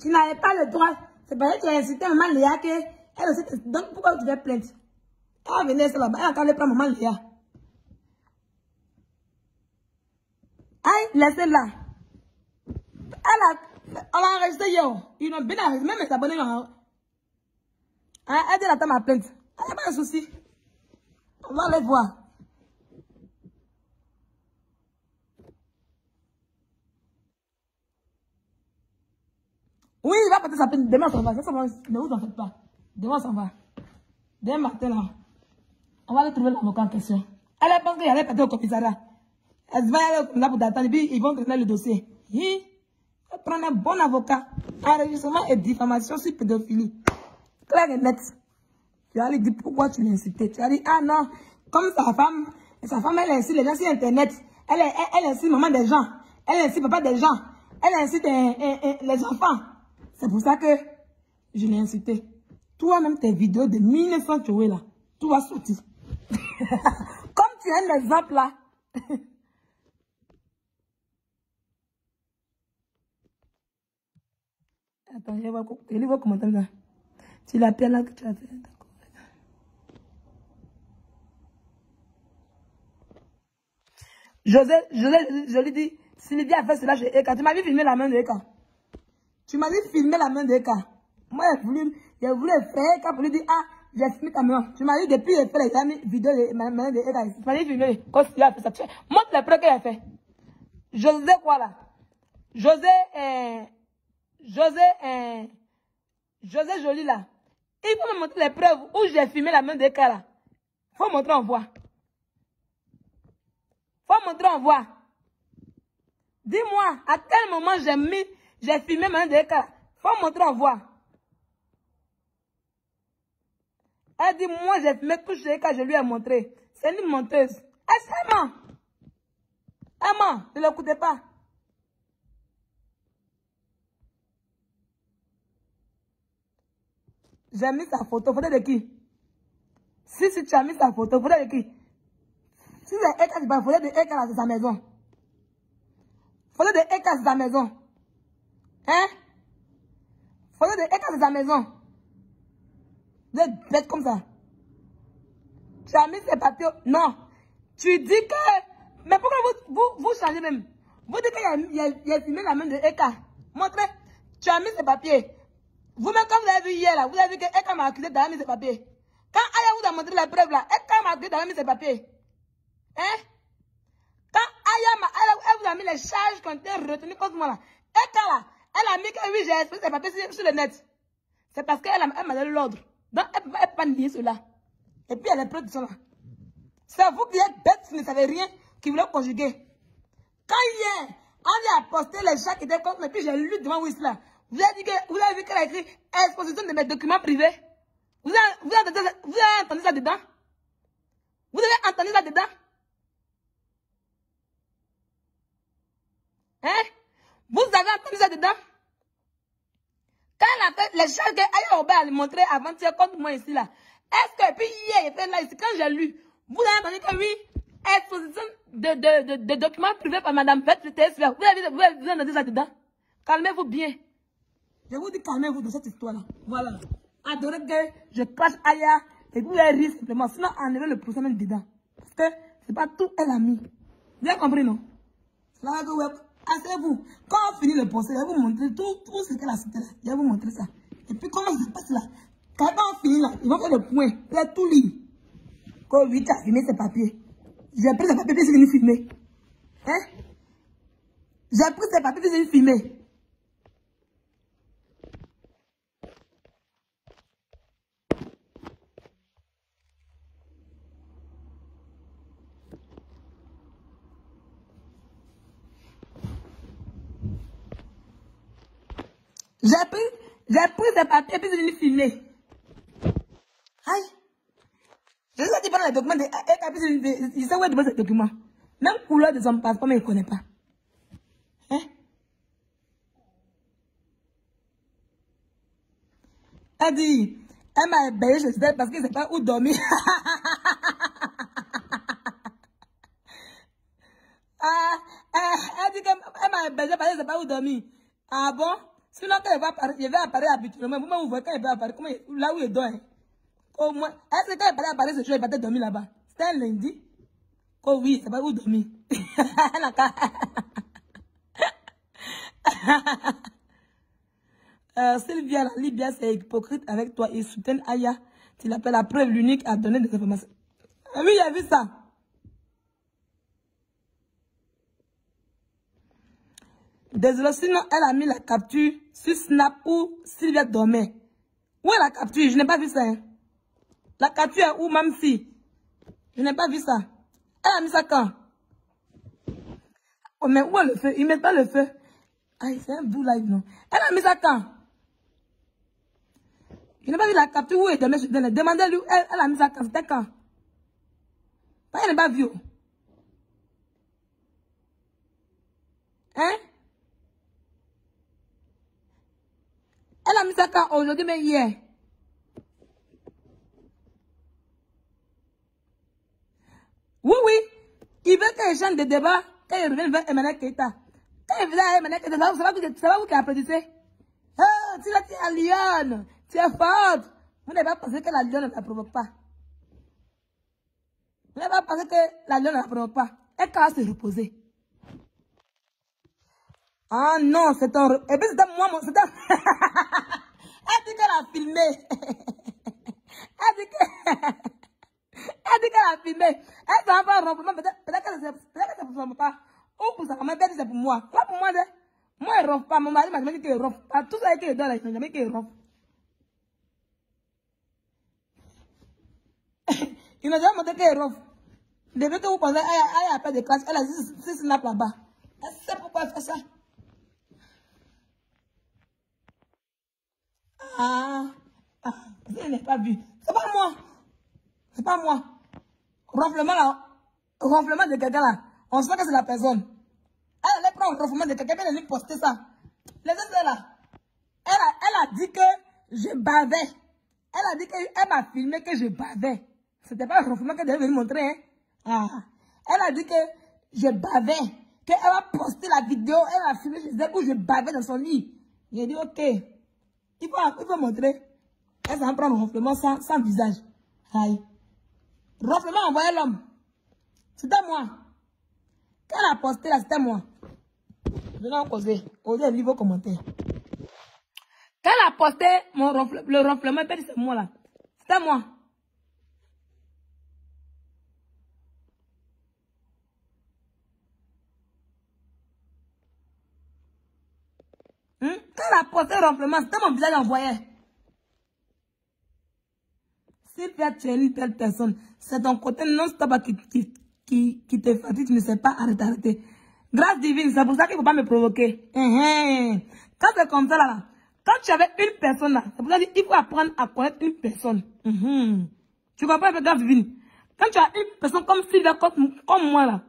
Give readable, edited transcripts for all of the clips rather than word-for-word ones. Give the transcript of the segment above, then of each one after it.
Tu n'avais pas le droit. C'est parce que tu as incité maman Léa que elle aussi. Donc pourquoi tu fais plainte? Elle venait là-bas, elle entendait pas maman Léa. Aïe, laissez-la. On l'a enregistré hier. Ils ont bien enregistré. Même les abonnés l'ont. Elle dit attends ma plainte. Il n'y a pas de souci. On va aller voir. Oui, il va porter sa plainte. Demain, ça va. Ne vous en faites pas. Demain, ça va. Demain matin, là. On va aller trouver l'avocat en question. Elle pense qu'il allait porter au commissariat. Elle va aller là pour t'attendre. Et puis, ils vont traiter le dossier. Elle prend un bon avocat. Enregistrement et diffamation sur pédophilie. Clair et net. Tu vas lui dire pourquoi tu l'as incité. Tu vas dire, ah non, comme sa femme, elle incite les gens sur Internet. Elle incite maman des gens. Elle incite papa des gens. Elle incite les enfants. C'est pour ça que je l'ai incité. Toi-même, tes vidéos de 1900 tués là, tout va sortir. Comme tu as un exemple là. Attends, je vais voir commentaire là. Tu l'appelles là que tu as fait. Je lui dis, si Lydia a fait cela chez Eka, tu m'as vu filmer la main de Eka. Tu m'as vu filmer la main de Eka. Moi, j'ai voulu faire Eka pour lui dire, ah, j'ai filmé ta main. Tu m'as vu depuis, j'ai fait les vidéos de ma main de Eka. Tu m'as vu filmer, quand il a fait ça. Montre les preuves qu'il a fait. José quoi là? José Jolie là. Il faut me montrer les preuves où j'ai filmé la main de Eka là. Faut montrer en voix. Faut montrer en voix. Dis-moi, à quel moment j'ai filmé ma main de Eka. Faut montrer en voix. Elle dit, moi j'ai filmé tout chez Eka, je lui ai montré. C'est une menteuse. Elle ment. Elle ment, ne l'écoutez pas. J'ai mis sa photo. Photo de qui? Si tu as mis sa photo, photo de qui? Si c'est Eka, c'est pas photo de Eka, là, c'est sa maison. Photo de Eka, c'est sa maison. Hein? Photo de Eka, c'est sa maison. Vous êtes bête comme ça. Tu as mis ces papiers. Non. Tu dis que. Mais pourquoi vous changez même? Vous dites qu'il y a filmé la main de Eka. Montrez. Tu as mis ces papiers. Vous-même, quand vous avez vu hier, là, vous avez vu que Eka m'a accusé d'avoir mis ses papiers. Quand Aya vous a montré les preuves, là, Eka m'a accusé d'avoir mis ses papiers. Hein? Quand Aya elle vous a mis les charges qui ont été retenues contre moi, là, Eka, là, elle a mis que oui, j'ai expliqué ses papiers sur le net. C'est parce qu'elle m'a donné l'ordre. Donc, elle ne peut pas nier cela. Et puis, elle est preuves de cela. C'est vous qui êtes bêtes, qui ne savez rien, qui voulez conjuguer. Quand hier, on a posté les chats qui étaient contre, et puis j'ai lu devant Whistler. Vous avez vu qu'elle a écrit exposition de mes documents privés. Vous avez entendu ça dedans? Vous avez entendu ça dedans? Hein? Vous avez entendu ça dedans? Quand elle a fait les charges qu'Aya Robert a montré avant-hier contre moi ici là, est-ce que, puis hier, il était là ici, quand j'ai lu, vous avez entendu que oui, exposition de documents privés par Madame Bette, vous avez entendu ça dedans? Calmez-vous bien. Je vous dis calmez-vous de cette histoire-là. Voilà. Adorez que je cache Aya et vous allez rire simplement. Sinon, enlevez le procès même dedans. Parce que c'est pas tout elle a mis. Vous avez compris, non? C'est là que vous asseyez-vous. Quand on finit le procès, je vais vous montrer tout ce qu'elle a cité là. Je vais vous montrer ça. Et puis comment ça se passe là? Quand on finit là, ils vont faire le point. Vous allez tout lire. Quand lui a filmé ses papiers. J'ai pris ses papiers puis c'est venu filmer. Hein? J'ai pris ses papiers puis c'est venu filmer. J'ai pris ces papiers puis c'est venu filmer. Aïe. Je vous ai dit pendant les documents de il sait où est devant ces documents. Même couleur de son passeport, mais il ne connaît pas. Hein? Elle dit, elle m'a hébergé chez elle parce qu'elle ne sait pas où dormir. Elle dit qu'elle m'a hébergé parce qu'elle ne sait pas où dormir. Ah bon? Sinon, quand il va apparaître habituellement, vous voyez quand il va apparaître, là où il dort. Hein. Au moins, est-ce que quand il va apparaître ce jour, il va peut-être dormir là-bas? C'était un lundi. Oh oui, c'est pas où dormir. Sylvia, la Libya, c'est hypocrite avec toi. Il soutient Aya. Tu l'appelles la preuve l'unique à donner des informations. Ah oui, il a vu ça. Désolé, sinon elle a mis la capture sur Snap où Sylvia dormait. Où est la capture? Je n'ai pas vu ça. Hein. La capture est où, même si? Je n'ai pas vu ça. Elle a mis ça quand? Oh, mais où est le feu? Il met pas le feu. Aïe, c'est un bout live, non? Elle a mis ça quand? Je n'ai pas vu la capture où elle dormait. Demandez-lui, elle a mis ça quand? C'était quand? Elle n'a pas vu. Hein? Elle a mis ça quand? Aujourd'hui, mais hier. Oui, oui. Il veut qu'elle change de débat. Quand il revient vers Emmanuel Keita. Quand il vient à Emmanuel Keita, ça va vous qui applaudissez. Ah, tu es la lionne. Tu es forte. Vous n'avez pas pensé que la lionne ne la provoque pas. Vous n'avez pas pensé que la lionne ne la provoque pas. Elle va se reposer. Ah non, c'est un... Et puis c'était moi, c'était... Elle dit qu'elle a filmé. Elle dit qu'elle a filmé. Elle s'en va rompre. Peut-être qu'elle ne se rompt pas. Ou pour ça, elle dit c'est pour moi. Pas pour moi, moi, elle ne rompt pas. Mon mari m'a jamais dit qu'elle rompt pas. Tout ça, qu'elle donne, elle n'a jamais dit qu'elle rompt. Il n'a jamais montré qu'elle rompt. Depuis que vous pensez, elle a pas de classe, elle a 6 snaps là-bas. Elle sait pourquoi elle fait ça. Je n'ai pas vu. C'est pas moi. C'est pas moi. Ronflement là. Ronflement de quelqu'un là. On sait que c'est la personne. Elle allait prendre le ronflement de quelqu'un, elle allait poster ça. Les autres là. Elle a dit que je bavais. Elle a dit qu'elle m'a filmé que je bavais. C'était pas le ronflement qu'elle devait venir montrer. Hein. Elle a dit que je bavais. Qu'elle va poster la vidéo. Elle a filmé où je bavais dans son lit. J'ai dit ok. Il faut montrer. Elle s'en prend le ronflement sans visage. Aïe. Ronflement envoyé l'homme. C'était moi. Quand elle a posté là, c'était moi. Je vais en causer. Osez lire vos commentaires. Quand elle a posté le ronflement, c'est moi là. C'était moi. Quand elle a posté le ronflement, c'était mon visage envoyé. Si tu es une telle personne, c'est ton côté non-stop qui te fatigue, tu ne sais pas arrêter. Grâce divine, c'est pour ça qu'il ne faut pas me provoquer. Quand c'est comme ça, là, quand tu avais une personne là, c'est pour ça qu'il faut apprendre à connaître une personne. Tu comprends avec grâce divine? Quand tu as une personne comme Sylvia, comme moi là,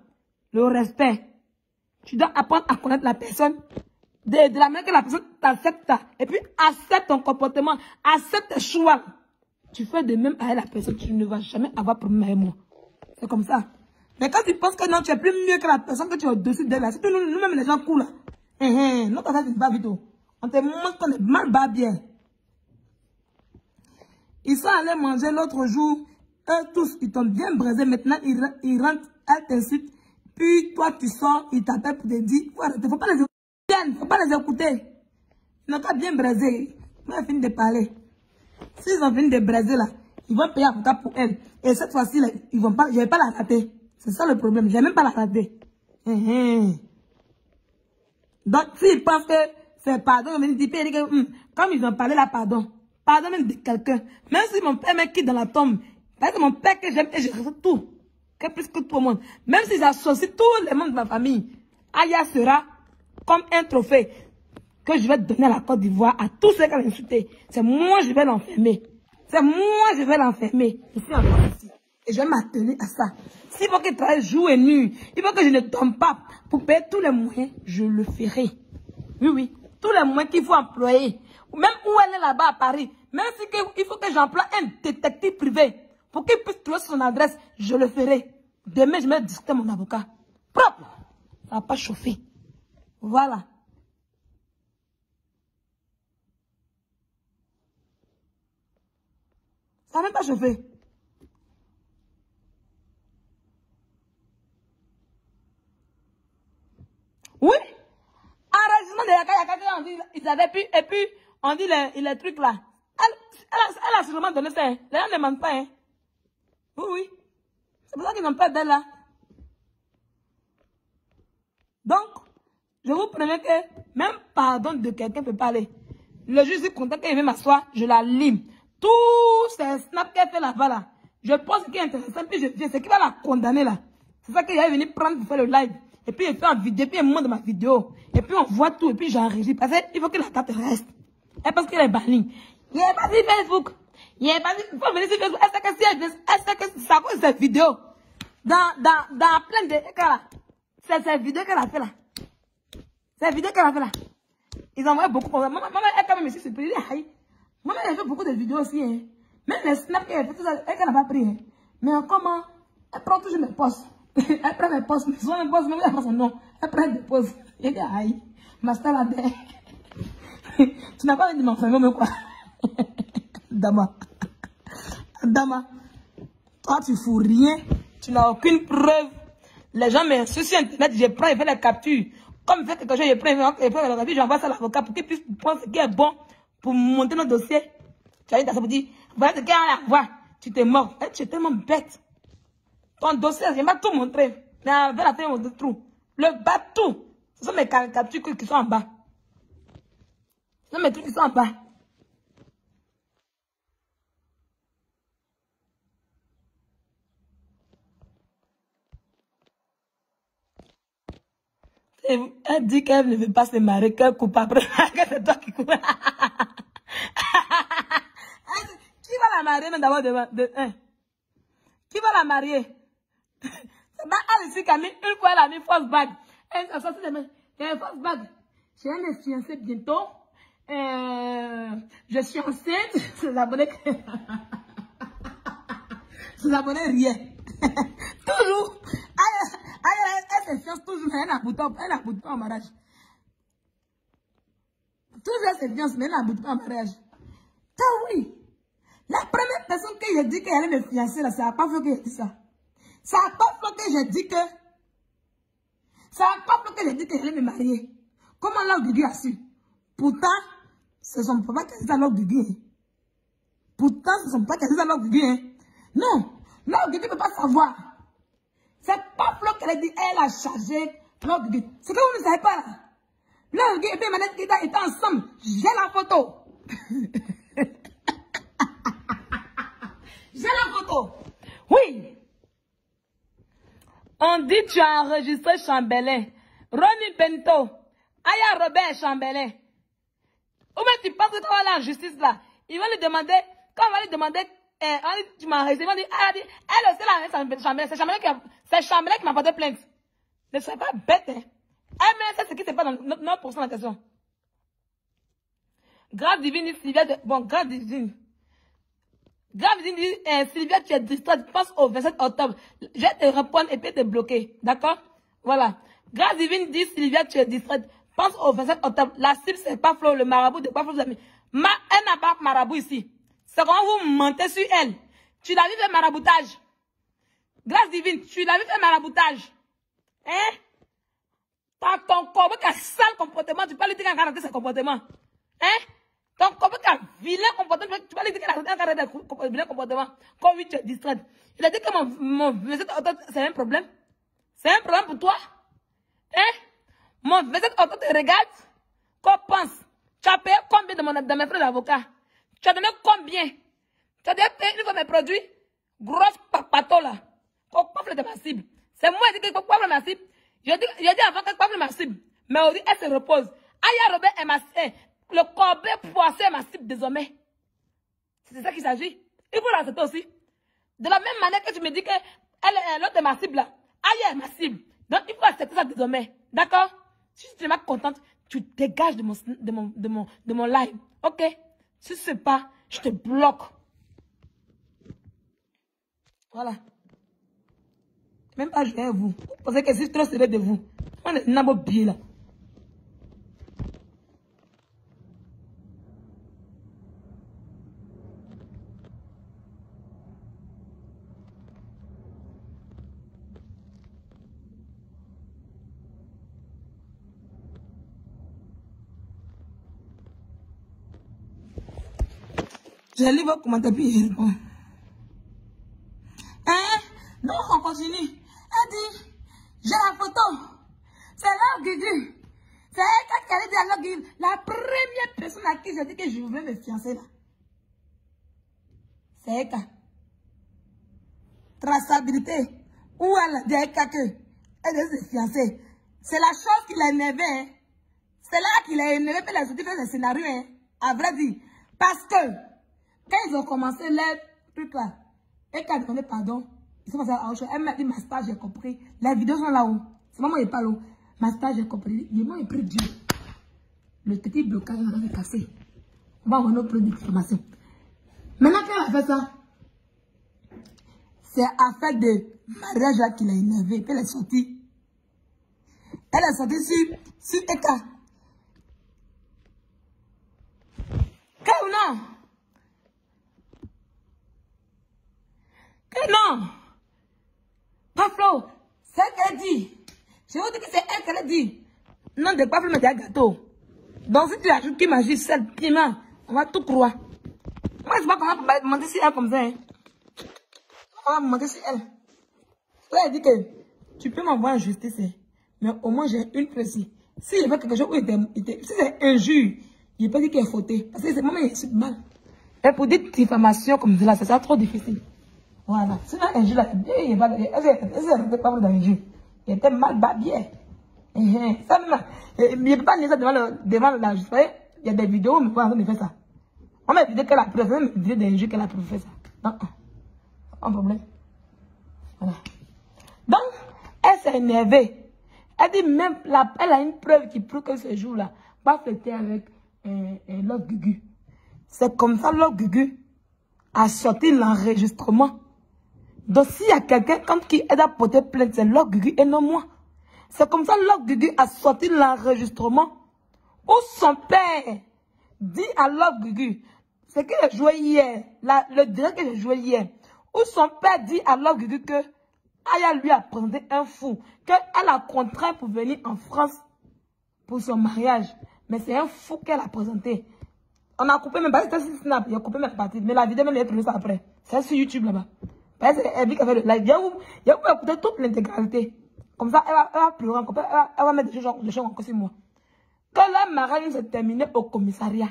le respect, tu dois apprendre à connaître la personne. De la manière que la personne t'accepte, et puis accepte ton comportement, accepte tes choix. Tu fais de même avec la personne, tu ne vas jamais avoir problème avec moi. C'est comme ça. Mais quand tu penses que non, tu es plus mieux que la personne que tu es au-dessus d'elle, c'est nous-mêmes les gens cool. Notre affaire, c'est pas vite. On te montre qu'on est mal bas bien. Ils sont allés manger l'autre jour. Eux tous, ils t'ont bien braisé. Maintenant, ils rentrent, elle t'insulte. Puis toi, tu sors, ils t'appellent pour te dire, faut arrêter, faut pas les écouter. Faut pas les écouter. Ils n'ont pas bien braisé. Ils ont fini de parler. S'ils ont fini de braiser là, ils vont payer avocat pour elle. Et cette fois-ci, ils vont pas, je vais pas la rater. C'est ça le problème, je vais même pas la rater. Donc, s'ils pensent que c'est pardon, ils disent que, comme ils ont parlé là, pardon. Pardon même de quelqu'un. Même si mon père me quitte dans la tombe, parce que mon père que j'aime et je refais tout. Que plus que tout le monde. Même si j'associe tous les membres de ma famille, Aya sera comme un trophée que je vais donner à la Côte d'Ivoire, à tous ceux qui ont insulté. C'est moi, je vais l'enfermer. C'est moi, je vais l'enfermer. Ici, en France, et je vais m'atteler à ça. S'il faut qu'il travaille jour et nuit, il faut que je ne tombe pas pour payer tous les moyens, je le ferai. Oui, oui. Tous les moyens qu'il faut employer. Même où elle est là-bas à Paris. Même si il faut que j'emploie un détective privé pour qu'il puisse trouver son adresse, je le ferai. Demain, je vais discuter mon avocat. Propre. Ça va pas chauffer. Voilà. Ça n'a même pas chauffé. Oui. Enregistrement de Yaka, ils avaient pu, et puis, on dit les trucs là. Elle a sûrement donné ça. Hein. Les gens ne mentent pas. Hein. Oui, oui. C'est pour ça qu'ils n'ont pas d'elle là. Donc, je vous promets que même pardon de quelqu'un peut parler. Le juge est content qu'elle vienne m'asseoir, je la lime. Tous ces snaps qu'elle fait là-bas là, je pense qu'il est intéressant, puis je viens, c'est qui va la condamner là. C'est ça qu'elle est venue prendre pour faire le live. Et puis elle fait en vidéo, puis elle monte ma vidéo. Et puis on voit tout, et puis j'enregistre. Parce qu'il faut que la date reste. Et parce qu'elle est bannie. Il n'est pas sur Facebook. Il n'est pas sur, il faut venir sur Facebook. Elle sait que ça cause cette vidéo. Dans plein de cas là. C'est cette vidéo qu'elle a fait là. C'est cette vidéo qu'elle a fait là. Ils envoient beaucoup pour ça. Maman, elle quand même ici, c'est pris. Maman, elle fait beaucoup de vidéos aussi. Hein. Même les snaps qu'elle fait, tout ça, elle n'a pas pris. Hein. Mais comment? Elle prend toujours mes postes. Elle prend mes postes. Mais souvent, mes postes, même elle prend son nom. Elle prend des postes. Elle dit, aïe, Master Labé. Tu n'as pas envie de m'enfermer, mais quoi? Dama. Dama. Toi, tu fous rien. Tu n'as aucune preuve. Les gens m'insultent sur Internet, je prends et fais les captures. Comme il fait quelque chose, je prends et fais les captures, j'envoie ça à l'avocat pour qu'il puisse prendre ce qui est bon pour monter notre dossier. Tu as dit, ça pour dire, voilà ce qu'il y a à voir. Tu t'es mort. Tu es tellement bête. Ton dossier, je vais tout montrer. Mais avec la fin, mon trou. Le bas, tout. Ce sont mes captures qui sont en bas. Ce sont mes trucs qui sont en bas. Elle dit qu'elle ne veut pas se marier, qu'elle coupe après. C'est toi qui coupes. Qui va la marier d'abord qui va la marier? C'est pas elle ici qui a mis une fois, elle a mis fausse bague. Elle a sorti des mains. Il y a une fausse bague. Je vais me fiancer bientôt. Je suis enceinte. Ses abonnés. Ses abonnés rien. Toujours. Elle se fiance toujours, mais elle n'aboutit pas en mariage. Toujours elle se fiance, mais elle n'aboutit pas en mariage. Oui. La première personne que j'ai dit qu'elle allait me fiancer, là, c'est à pas que j'ai dit ça. C'est à pas que j'ai dit que. C'est à pas que j'ai dit qu'elle allait me marier. Comment l'homme de Dieu a su? Pourtant, ce sont pas qui a dit à l'homme de Dieu. Pourtant, ce sont pas qui a dit à l'homme de Dieu. Non, l'homme de Dieu ne peut pas savoir. C'est pas Flo qu'elle a dit, elle a chargé l'homme de Dieu. C'est que vous ne savez pas là. L'homme de Dieu et puis Manette Guida étaient ensemble. J'ai la photo. J'ai la photo. Oui. On dit tu as enregistré Chambelin. Ronnie Bento. Aya Robert Chambelin. Ou même tu penses que tu vas aller en justice là. Ils vont lui demander, quand on va lui demander, tu m'as enregistré, ils vont dire, elle aussi là, Chambelin. C'est Chambelin qui m'a porté plainte. Ne sois pas bête, hein. Elle même sait ce qui se passe dans notre pourcent en question. Grave divine dit Sylvia, bon, grave divine. Grave divine dit, Sylvia, tu es distraite, pense au 27 octobre. Je vais te répondre et puis te bloquer. D'accord? Voilà. Grave divine dit Sylvia, tu es distraite, pense au 27 octobre. La cible, c'est pas Flo, le marabout de pas Flo, vous amis. Elle n'a pas marabout ici. C'est quand vous mentez sur elle. Tu l'as vu faire maraboutage. Grâce divine, tu l'as vu faire maraboutage. Hein? T'as ton corps qui a sale comportement, tu peux lui dire qu'elle a raté ses comportements. Hein? Ton corps qui a vilain comportement, tu peux lui dire qu'elle a raté un vilain comportement. Comme oui, tu es distraite. Il a dit que mon c'est un problème. C'est un problème pour toi. Hein? Mon verset auto te regarde. Qu'on pense. Tu as payé combien de mes frais d'avocat? Tu as donné combien? Tu as déjà payé une fois mes produits? Grosse papato là. Qu'on coffre de ma cible. C'est moi qui dis que coffre ma cible. Je dis avant que coffre ma cible. Mais aujourd'hui, elle se repose. Aya Robert est ma cible. Le corbeau poisson est ma cible désormais. C'est ça qu'il s'agit. Il faut l'accepter aussi. De la même manière que tu me dis que l'autre est ma cible là. Aya est ma cible. Donc il faut accepter ça désormais. D'accord? Si tu n'es pas contente, tu dégages de mon live. Ok? Si ce n'est pas, je te bloque. Voilà. Même pas jouer à vous. Vous pensez que c'est trop serré de vous. On est nabo bien là. Je lis vos commentaires puis il répond. Hein? Donc on continue. Elle dit, j'ai la photo. C'est là Gugu. C'est elle qui a dit à Gugu. La première personne à qui j'ai dit que je voulais me fiancer là. C'est Eka. Traçabilité. Où elle a dit à Eka qu'elle est fiancée. C'est la chose qui l'a énervé. Hein. C'est là qu'il a énervé pour les autres faire des scénarios. Hein. À vrai dire. Parce que, quand ils ont commencé leur truc là, Eka a demandé pardon. Ils sont passés à autre chose. Elle m'a dit, ma star, j'ai compris. Les vidéos sont là-haut. C'est moi qui parle. Ma star, j'ai compris. Ils m'ont pris Dieu. Le petit blocage, on va casser. On va avoir notre produit d'information. Maintenant qu'elle a fait ça, c'est affaire de mariage là qu'il a énervé. Puis elle est sortie. Elle est sortie sur Eka. Que non? Que non? Pas Flo, c'est elle qu'elle dit. Je vous dis que c'est elle qu'elle dit. Non, de pas mettre un gâteau. Donc si tu ajoutes qui magie, sel, piment, on va tout croire. Moi, je sais pas comment on va demander si elle comme ça. Hein. On va demander si elle. Elle dit que tu peux m'envoyer en justice. Hein. Mais au moins j'ai une précise. Si il fait quelque chose où si c'est injure, il peut dire qu'il est fauté. Parce que c'est moi qui suis mal. Et pour dire diffamation comme ça, c'est ça trop difficile. Voilà. Sinon, injure là, il va elle pas dans injure. Il était mal babillé. Ça même. Il ne peut pas nier ça devant la justice. Il y a des vidéos, mais pas en train de faire ça. On m'a dit qu'elle a préféré me dire d'injure qu'elle a préféré ça. Non. Pas un problème. Voilà. Donc, elle s'est énervée. Elle dit même, elle a une preuve qui prouve que ce jour-là, pas fêter avec l'autre Gugu. C'est comme ça l'autre Gugu a sorti l'enregistrement. Donc, s'il y a quelqu'un qui aide à porter plainte, c'est l'autre Gugu et non moi. C'est comme ça l'autre Gugu a sorti l'enregistrement où son père dit à l'autre Gugu, c'est que j'ai joué hier, le direct que j'ai joué hier, où son père dit à l'autre Gugu que Aya lui a présenté un fou, qu'elle a contraint pour venir en France pour son mariage. Mais c'est un fou qu'elle a présenté. On a coupé même pas, c'était sur Snap, il a coupé même partie. Mais la vidéo, même, il a trouvé ça après. C'est sur YouTube là-bas. Parce qu'elle dit qu'elle fait le live. Il y a écouter toute l'intégralité. Comme ça, elle va pleurer encore. Elle va mettre des choses encore sur moi. Quand la mariage s'est terminée au commissariat,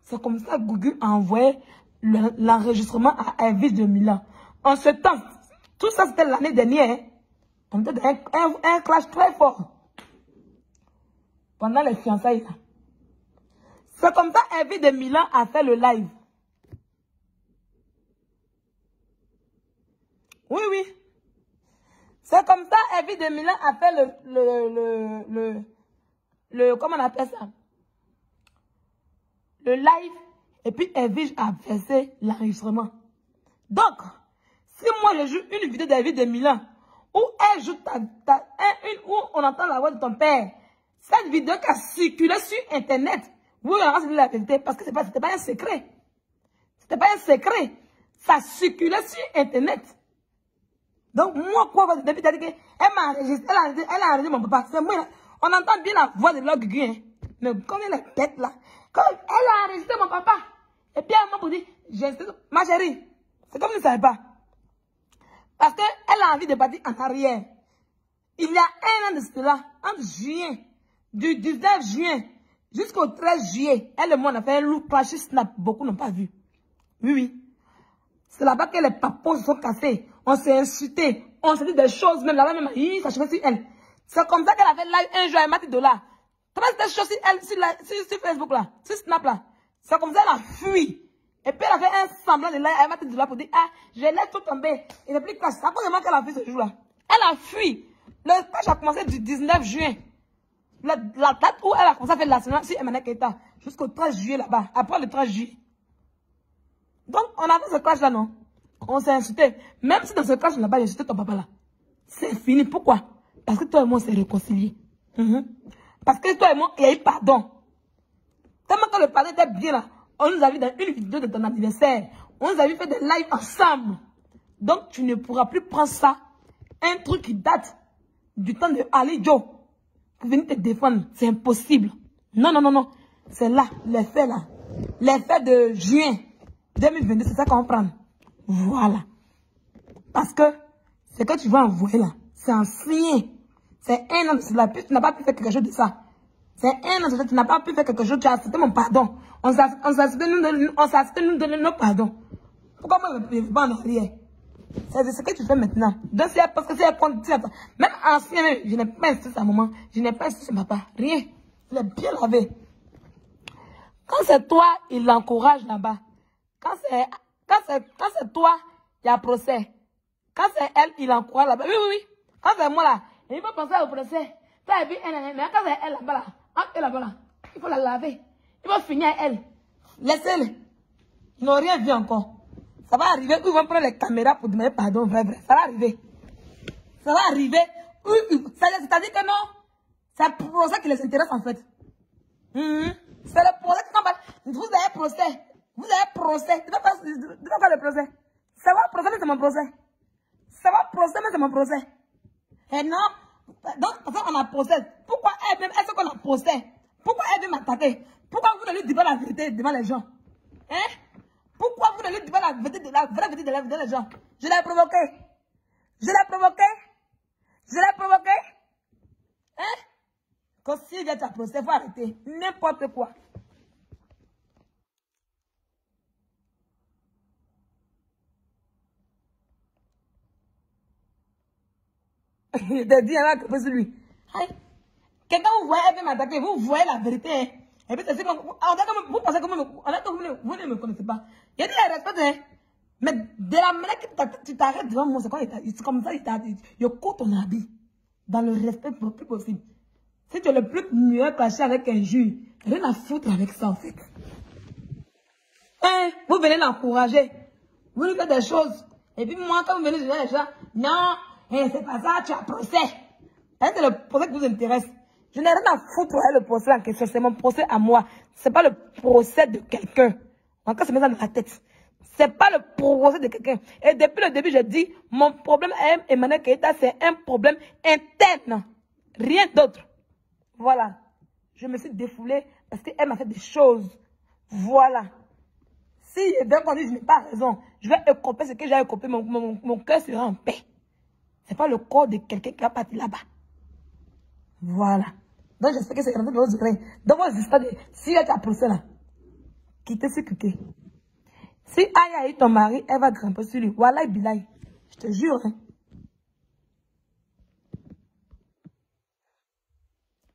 c'est comme ça que Gugu a envoyé l'enregistrement à Elvis de Milan. En ce temps, tout ça c'était l'année dernière. On était dans un clash très fort. Pendant les fiançailles. C'est comme ça Elvis de Milan a fait le live. Oui, oui. C'est comme ça Elvis de Milan a fait comment on appelle ça? Le live. Et puis Elvis a versé l'enregistrement. Donc, si moi je joue une vidéo d'Elvis de Milan, où elle joue où on entend la voix de ton père, cette vidéo qui a circulé sur Internet, oui, on va se dire la vérité, parce que c'était pas un secret. C'était pas un secret. Ça circulait sur Internet. Donc, moi, quoi, depuis t'as dit qu'elle m'a enregistré, elle a enregistré mon papa. C'est moi, on entend bien la voix de l'autre Gugu, hein. Mais quand elle est bête là, quand elle a enregistré mon papa, et puis elle m'a dit, ma chérie, c'est comme vous ne savez pas. Parce qu'elle a envie de partir en arrière. Il y a un an de cela, entre juin, du 19 juin jusqu'au 13 juillet, elle et moi on a fait un look clash Snap, beaucoup n'ont pas vu. Oui, oui. C'est là-bas que les papos se sont cassés. On s'est insultés. On s'est dit des choses, même là-bas, même, ça chevait sur elle. C'est comme ça qu'elle a fait live un jour, elle m'a dit $. Comment c'était chose sur elle, sur Facebook là, sur Snap là. C'est comme ça qu'elle a fui. Et puis elle a fait un semblant de live, elle m'a dit $, pour dire, ah, je laisse tout tomber. Il n'est plus clash. C'est à cause de moi qu'elle a fait ce jour-là. Elle a fui. Le clash a commencé du 19 juin. La date où elle a commencé à faire l'assemblée sur Emmanuel Keita, jusqu'au 13 juillet là-bas, après le 13 juillet. Donc, on a fait ce clash là, non? On s'est insulté. Même si dans ce clash là-bas, j'ai insulté ton papa là. C'est fini. Pourquoi? Parce que toi et moi, on s'est réconciliés. Parce que toi et moi, il y a eu pardon. Tellement que le pardon était bien là. On nous a vu dans une vidéo de ton anniversaire. On nous a vu faire des lives ensemble. Donc, tu ne pourras plus prendre ça. Un truc qui date du temps de Ali Joe. Pour venir te défendre. C'est impossible. Non, non, non, non. C'est là, les faits là. les fêtes de juin 2022, c'est ça qu'on va prendre. Voilà. Parce que ce que tu vas envoyer là, c'est ancien. C'est un an de cela. Puis tu n'as pas pu faire quelque chose de ça. C'est un an de cela. Tu n'as pas pu faire quelque chose. Tu as accepté mon pardon. On s'est accepté nous donner nos pardons. Pourquoi moi je ne peux pas en arrière? C'est ce que tu fais maintenant. Donc parce que c'est même ancien, je n'ai pas insisté sa maman. Je n'ai pas insisté sur papa. Rien. Il est bien lavé. Quand c'est toi, il l'encourage là-bas. Quand c'est toi, il y a procès. Quand c'est elle, il encourage là-bas. Oui, oui, oui. Quand c'est moi là, il faut penser au procès. Mais quand c'est elle là-bas là, elle là-bas là, il faut la laver. Il faut finir elle. Laissez-le. Ils n'ont rien vu encore. Ça va arriver. Ils vont prendre les caméras pour demander pardon. Vrai, vrai. Ça va arriver. Ça va arriver. C'est-à-dire que non. C'est le procès qui les intéresse en fait. C'est le procès qui s'en. Vous avez procès. Vous avez procès. Tu vas faire le procès. Ça va procès, mais c'est mon procès. Ça va procès, mais c'est mon procès. Et non. Donc, parce qu'on a procès. Pourquoi elle-même, est-ce qu'on a procès? Pourquoi elle veut m'attaquer? Pourquoi vous ne lui dites pas la vérité devant les gens? Hein? Pourquoi vous ne lui dites pas la vérité devant les gens? Je l'ai provoqué. Je l'ai provoqué. Je l'ai provoqué. Hein? Quand s'il vient à procès, il faut arrêter. N'importe quoi. Il te dit, elle va sur lui. Quelqu'un vous voyez, elle veut m'attaquer, vous voyez la vérité. Hein? Et puis, vous pensez que vous ne me connaissez pas. Il y a dit, elle respecte, hein? Mais de la manière que tu t'arrêtes devant moi, c'est comme ça, il court ton habit. Dans le respect le plus possible. Si tu es le plus mieux caché avec un juge, rien à foutre avec ça, en fait. Hein? Vous venez l'encourager. Vous lui faites des choses. Et puis, moi, quand vous venez, je dis, les gens, non, c'est pas ça, tu as procès. C'est le procès qui vous intéresse. Je n'ai rien à foutre avec le procès en question. C'est mon procès à moi. C'est pas le procès de quelqu'un. Encore, c'est mettre ça dans la tête. C'est pas le procès de quelqu'un. Et depuis le début, j'ai dit, mon problème avec Emmanuel Keita, c'est un problème interne. Rien d'autre. Voilà. Je me suis défoulée parce qu'elle m'a fait des choses. Voilà. Si dès qu'on dit je n'ai pas raison, je vais écoper ce que j'ai écopé, mon cœur sera en paix. C'est pas le corps de quelqu'un qui va partir là-bas. Voilà. Donc j'espère que c'est rentré dans vos oreilles. Dans vos histoires de... Si elle t'a procès là, quittez ce cuquet. Si Aya est ton mari, elle va grimper sur lui. Wallah billahi. Je te jure. Hein.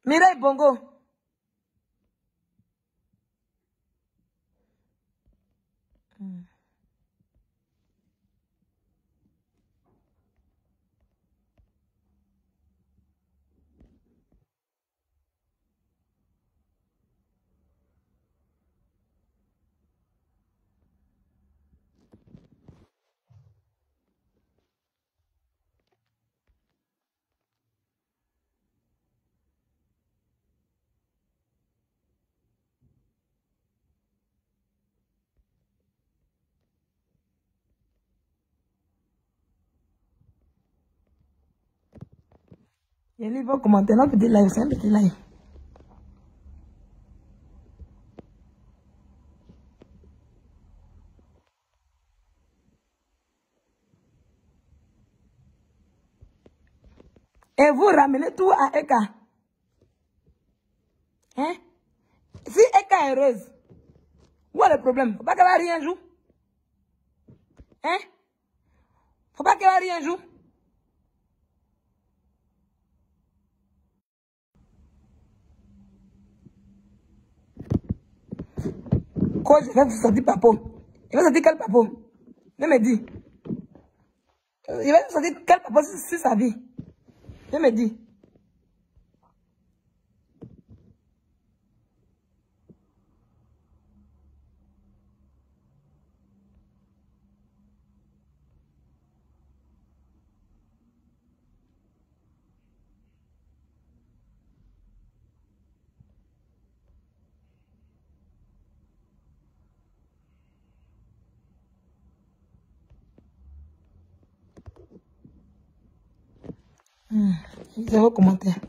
Mireille Bongo. Il y a vos commentaires. Non, petit live, c'est un petit live. Et vous ramenez tout à Eka. Hein? Si Eka est heureuse, où est le problème? Faut pas qu'elle va rien jouer. Hein? Faut pas qu'elle va rien jouer. Quand je vais vous sortir papo. Il va sortir quel papo? Je me dis. Il va sortir quel papo sur sa vie? Je me dis. Zéro commentaire.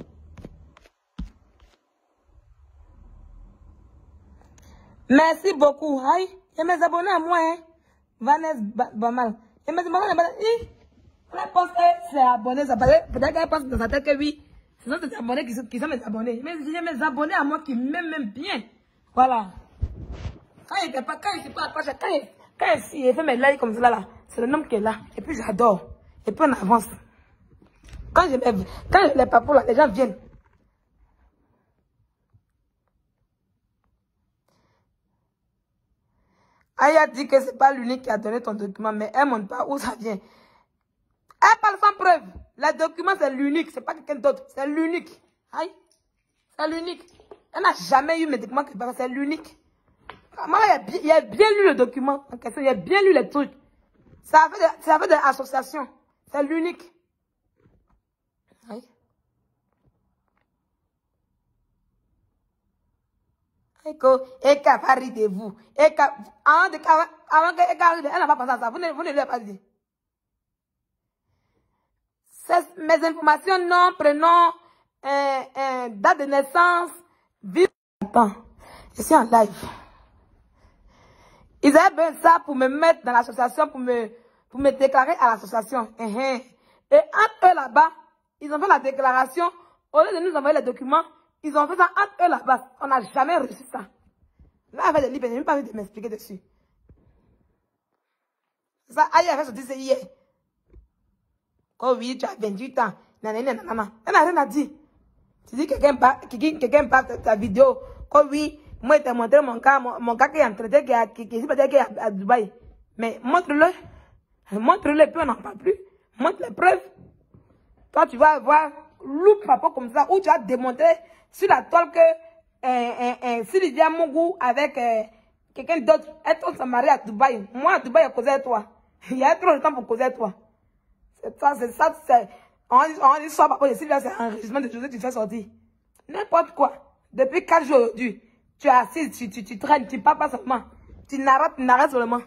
Merci beaucoup. Aïe, il y a mes abonnés à moi, hein. Vanessa Bamal. Il y a mes abonnés. Elle pense que c'est abonné, ça paraît. Peut-être qu'elle pense dans sa tête que oui. Ce sont des abonnés qui sont mes abonnés. Mais j'ai mes abonnés à moi qui m'aiment bien. Voilà. Quand il fait mes likes comme ça, là, c'est le nom qui est là. Et puis j'adore. Et puis on avance. Quand je les papous là, les gens viennent. Aya dit que c'est pas l'unique qui a donné ton document, mais elle ne montre pas où ça vient. Elle parle sans preuve. Le document, c'est l'unique. C'est pas quelqu'un d'autre. C'est l'unique. Aïe. C'est l'unique. Elle n'a jamais eu mes documents. C'est l'unique. Moi, il a bien lu le document en question. Il a bien lu les trucs. Ça fait des associations. C'est l'unique. Aïe. Eka va rire de vous. Eka, avant qu'Eka arrive, elle n'a pas pensé à ça. Vous ne lui avez pas dit. Mes informations, nom, prénom, date de naissance, vie. Attends, je suis en live. Ils avaient besoin de ça pour me mettre dans l'association, pour me déclarer à l'association. Et entre eux là-bas, ils ont fait la déclaration. Au lieu de nous envoyer les documents, ils ont fait ça entre eux là-bas. On n'a jamais reçu ça. Là, avec des livres, je n'ai même pas envie de m'expliquer dessus. Ça, aïe, avait sorti, c'est hier. Oh oui, tu as 28 ans. Nanana. Elle n'a rien à dire. Tu dis que quelqu'un parle ta vidéo. Oh oui, moi, je t'ai montré mon cas qui est en traité, qui est à Dubaï. Mais montre-le. Montre-le, puis on n'en parle plus. Montre les preuves. Toi, tu vas avoir loup papa comme ça, où tu as démontré sur la toile que Sylvia Mougou avec quelqu'un d'autre, elle s'est mariée à Dubaï. Moi, à Dubaï, je causais à toi. Il y a trop de temps pour causer à toi. C'est ça, c'est. On dit soit papa de Sylvia, c'est un enregistrement de choses que tu fais sortir. N'importe quoi. Depuis 4 jours aujourd'hui, tu es assis, tu traînes, tu parles pas seulement. Tu narrates seulement.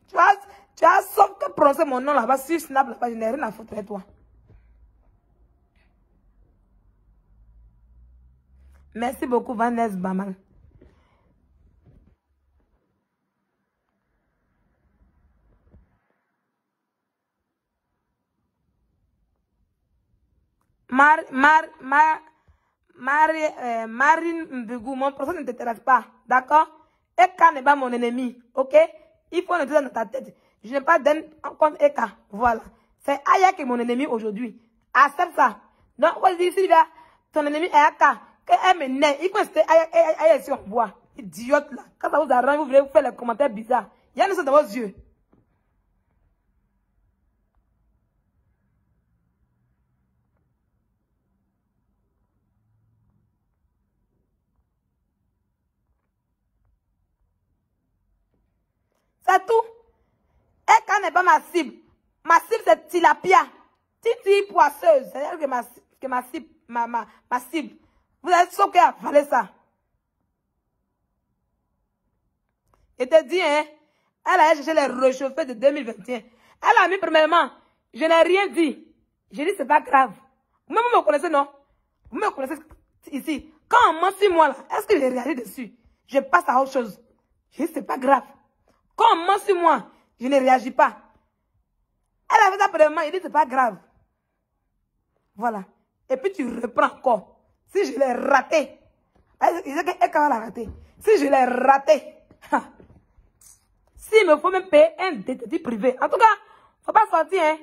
Tu as sauf que prononcer mon nom là-bas sur Snap là-bas, je n'ai rien à foutre avec toi. Merci beaucoup, Vanessa Bamal. Marine Mbugou, mon procès ne t'intéresse pas, d'accord? Eka n'est pas mon ennemi, ok? Il faut le dire dans ta tête. Je n'ai pas d'un compte Eka, voilà. C'est Aya qui est mon ennemi aujourd'hui. Accepte ça. Donc, on dit, Sylvia, ton ennemi est Aka. Qu'elle me naît, il faut rester Aya si on voit. Idiote là. Quand ça vous arrange, vous voulez vous faire les commentaires bizarres. Il y a une chose dans vos yeux. C'est tout. Eka n'est pas ma cible. Ma cible, c'est Tilapia. Titi poisseuse. C'est-à-dire que ma cible. Vous êtes sûr qu'elle a avalé ça. Je te dis, hein, elle a cherché les réchauffés de 2021. Elle a mis premièrement, je n'ai rien dit. Je dis, c'est pas grave. Vous-même, vous me connaissez, non? Vous me connaissez ici. Quand on ment sur moi, là, est-ce que j'ai réagi dessus? Je passe à autre chose. Je dis, c'est pas grave. Quand on ment sur moi, je ne réagis pas. Elle a fait ça premièrement, il dit, c'est pas grave. Voilà. Et puis tu reprends encore. Si je l'ai raté, il disait qu'elle va la rater. Si je l'ai raté, s'il me faut même payer un détective privé. En tout cas, faut pas sortir, hein.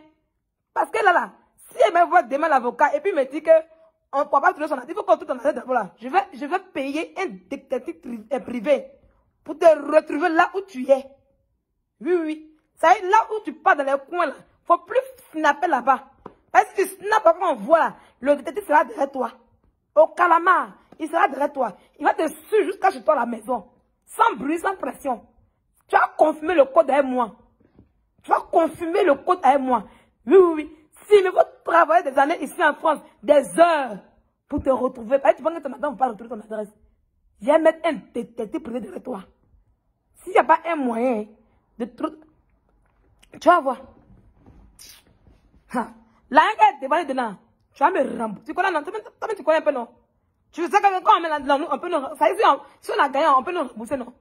Parce que là, si elle me voit demain l'avocat et puis me dit que on ne peut pas trouver son article, il faut qu'on trouve ton article d'abord là. Je vais payer un détective privé pour te retrouver là où tu es. Oui. Ça y est, là où tu pars dans les coins là, faut plus snapper là-bas. Parce que tu snappes après on voit là, le détective sera derrière toi. Au calamar, il sera derrière toi. Il va te suivre jusqu'à chez toi à la maison. Sans bruit, sans pression. Tu as confirmé le code avec moi. Tu as confirmé le code avec moi. Oui. S'il me faut travailler des années ici en France, des heures, pour te retrouver. Parce que tu penses que ton madame ne va pas retrouver ton adresse. Je vais mettre un détective privé derrière toi. S'il n'y a pas un moyen de trouver. Tu vas voir. Là, elle te va dedans. Tu vas me rembourser. Tu connais, non? Tu connais un peu, non? Tu sais que quand on met là-dedans, on peut nous. Ça veut dire, si on a gagné, on peut nous rembourser, non?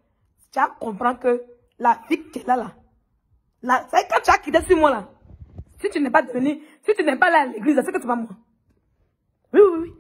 tu vas comprendre que la vie qu'elle a là, c'est quand tu as quitté sur moi là, si tu n'es pas devenu, si tu n'es pas là à l'église, c'est que tu vas moi. Oui, oui, oui.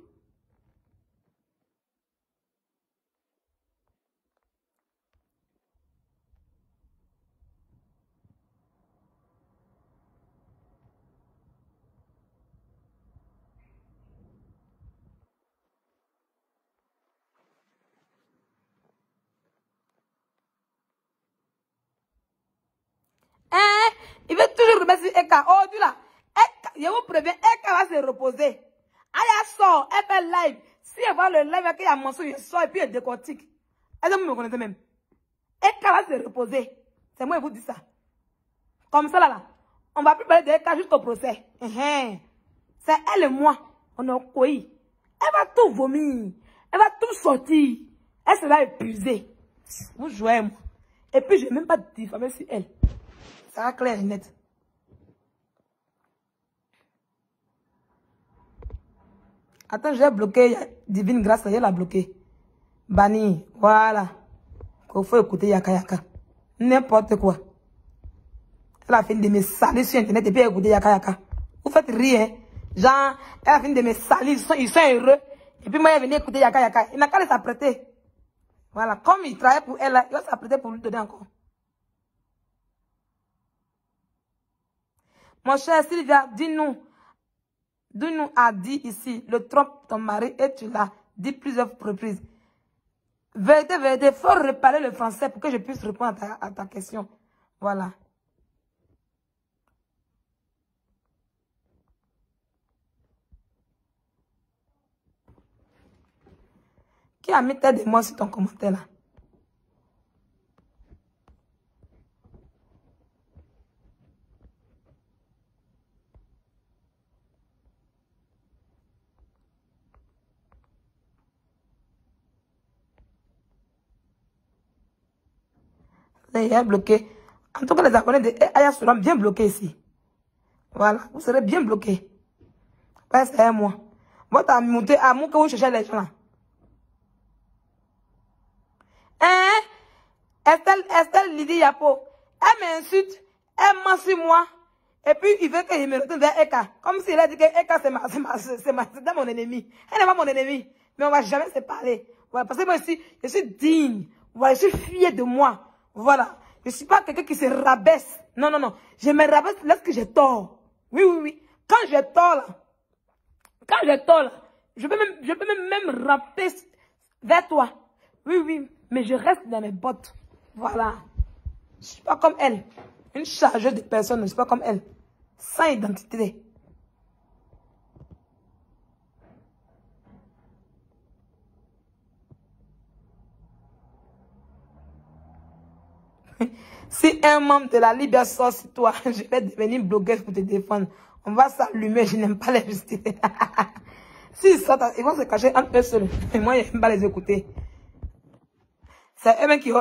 Il veut toujours remettre sur Eka. Oh, dis là. Eka, je vous préviens, Eka va se reposer. Aya sort, elle fait live. Si elle voit le live, il y a un mensonge, il sort et puis elle décortique. Elle me connaît même. Eka va se reposer. C'est moi qui vous dis ça. Comme ça, là. On va plus parler de Eka jusqu'au procès. C'est elle et moi. On a quoi? Elle va tout vomir. Elle va tout sortir. Elle sera épuisée. Vous jouez, moi. Et puis, je n'ai même pas diffamé sur elle. Ça va clair et net. Attends, j'ai bloqué Divine Grâce, elle l'a bloqué. Banni, voilà. Qu'il faut écouter Yaka Yaka. N'importe quoi. Elle a fini de me salir sur Internet et puis écouter Yaka Yaka. Vous faites rire, hein? Genre, elle a fini de me salir, ils sont heureux. Et puis moi, elle venait écouter Yaka Yaka. Il n'a qu'à s'apprêter. Voilà, comme il travaille pour elle, il va s'apprêter pour lui donner encore. Mon cher Sylvia, dis-nous a dit ici, le trompe ton mari et tu l'as dit plusieurs reprises. Vérité, vérité, il faut réparer le français pour que je puisse répondre à ta question. Voilà. Qui a mis tête de moi sur ton commentaire là? Il est bloqué. En tout cas, les abonnés de Aya seront bien bloqués ici. Voilà, vous serez bien bloqués. Ouais, c'est moi. Votre amour que vous cherchez les gens là. Estelle Lydie Yapo, elle m'insulte, elle ment sur moi, et puis il veut que je me retourne vers Eka. Comme s'il a dit que Eka c'est mon ennemi. Elle n'est pas mon ennemi, mais on va jamais se parler. Voilà, parce que moi je suis digne, voilà, je suis fière de moi. Voilà, je ne suis pas quelqu'un qui se rabaisse. Non, non, non, je me rabaisse lorsque j'ai tort. Oui, oui, oui. Quand j'ai tort là, je peux même ramper vers toi. Oui, oui, mais je reste dans mes bottes. Voilà. Je ne suis pas comme elle. Une chargeuse de personnes, je ne suis pas comme elle. Sans identité. Si un membre de la Libye sort sur toi, je vais devenir blogueuse pour te défendre. On va s'allumer, je n'aime pas les justices. S'ils sortent, ils vont se cacher entre eux seuls. Et moi, je n'aime pas les écouter. C'est eux-mêmes qui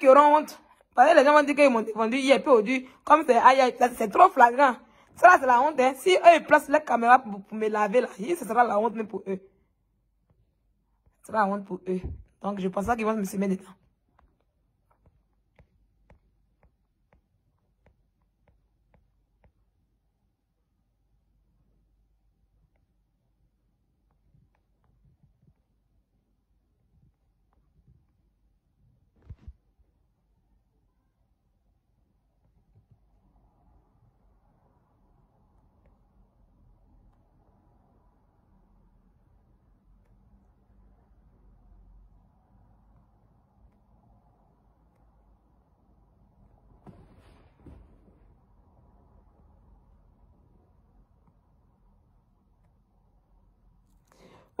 auront honte. Parce que les gens vont dire qu'ils m'ont défendu hier, puis aujourd'hui, comme c'est trop flagrant. Ça, c'est la honte. Hein. Si eux, ils placent la caméra pour me laver, là, ce sera la honte même pour eux. Ce sera la honte pour eux. Donc, je pense qu'ils vont me semer dedans.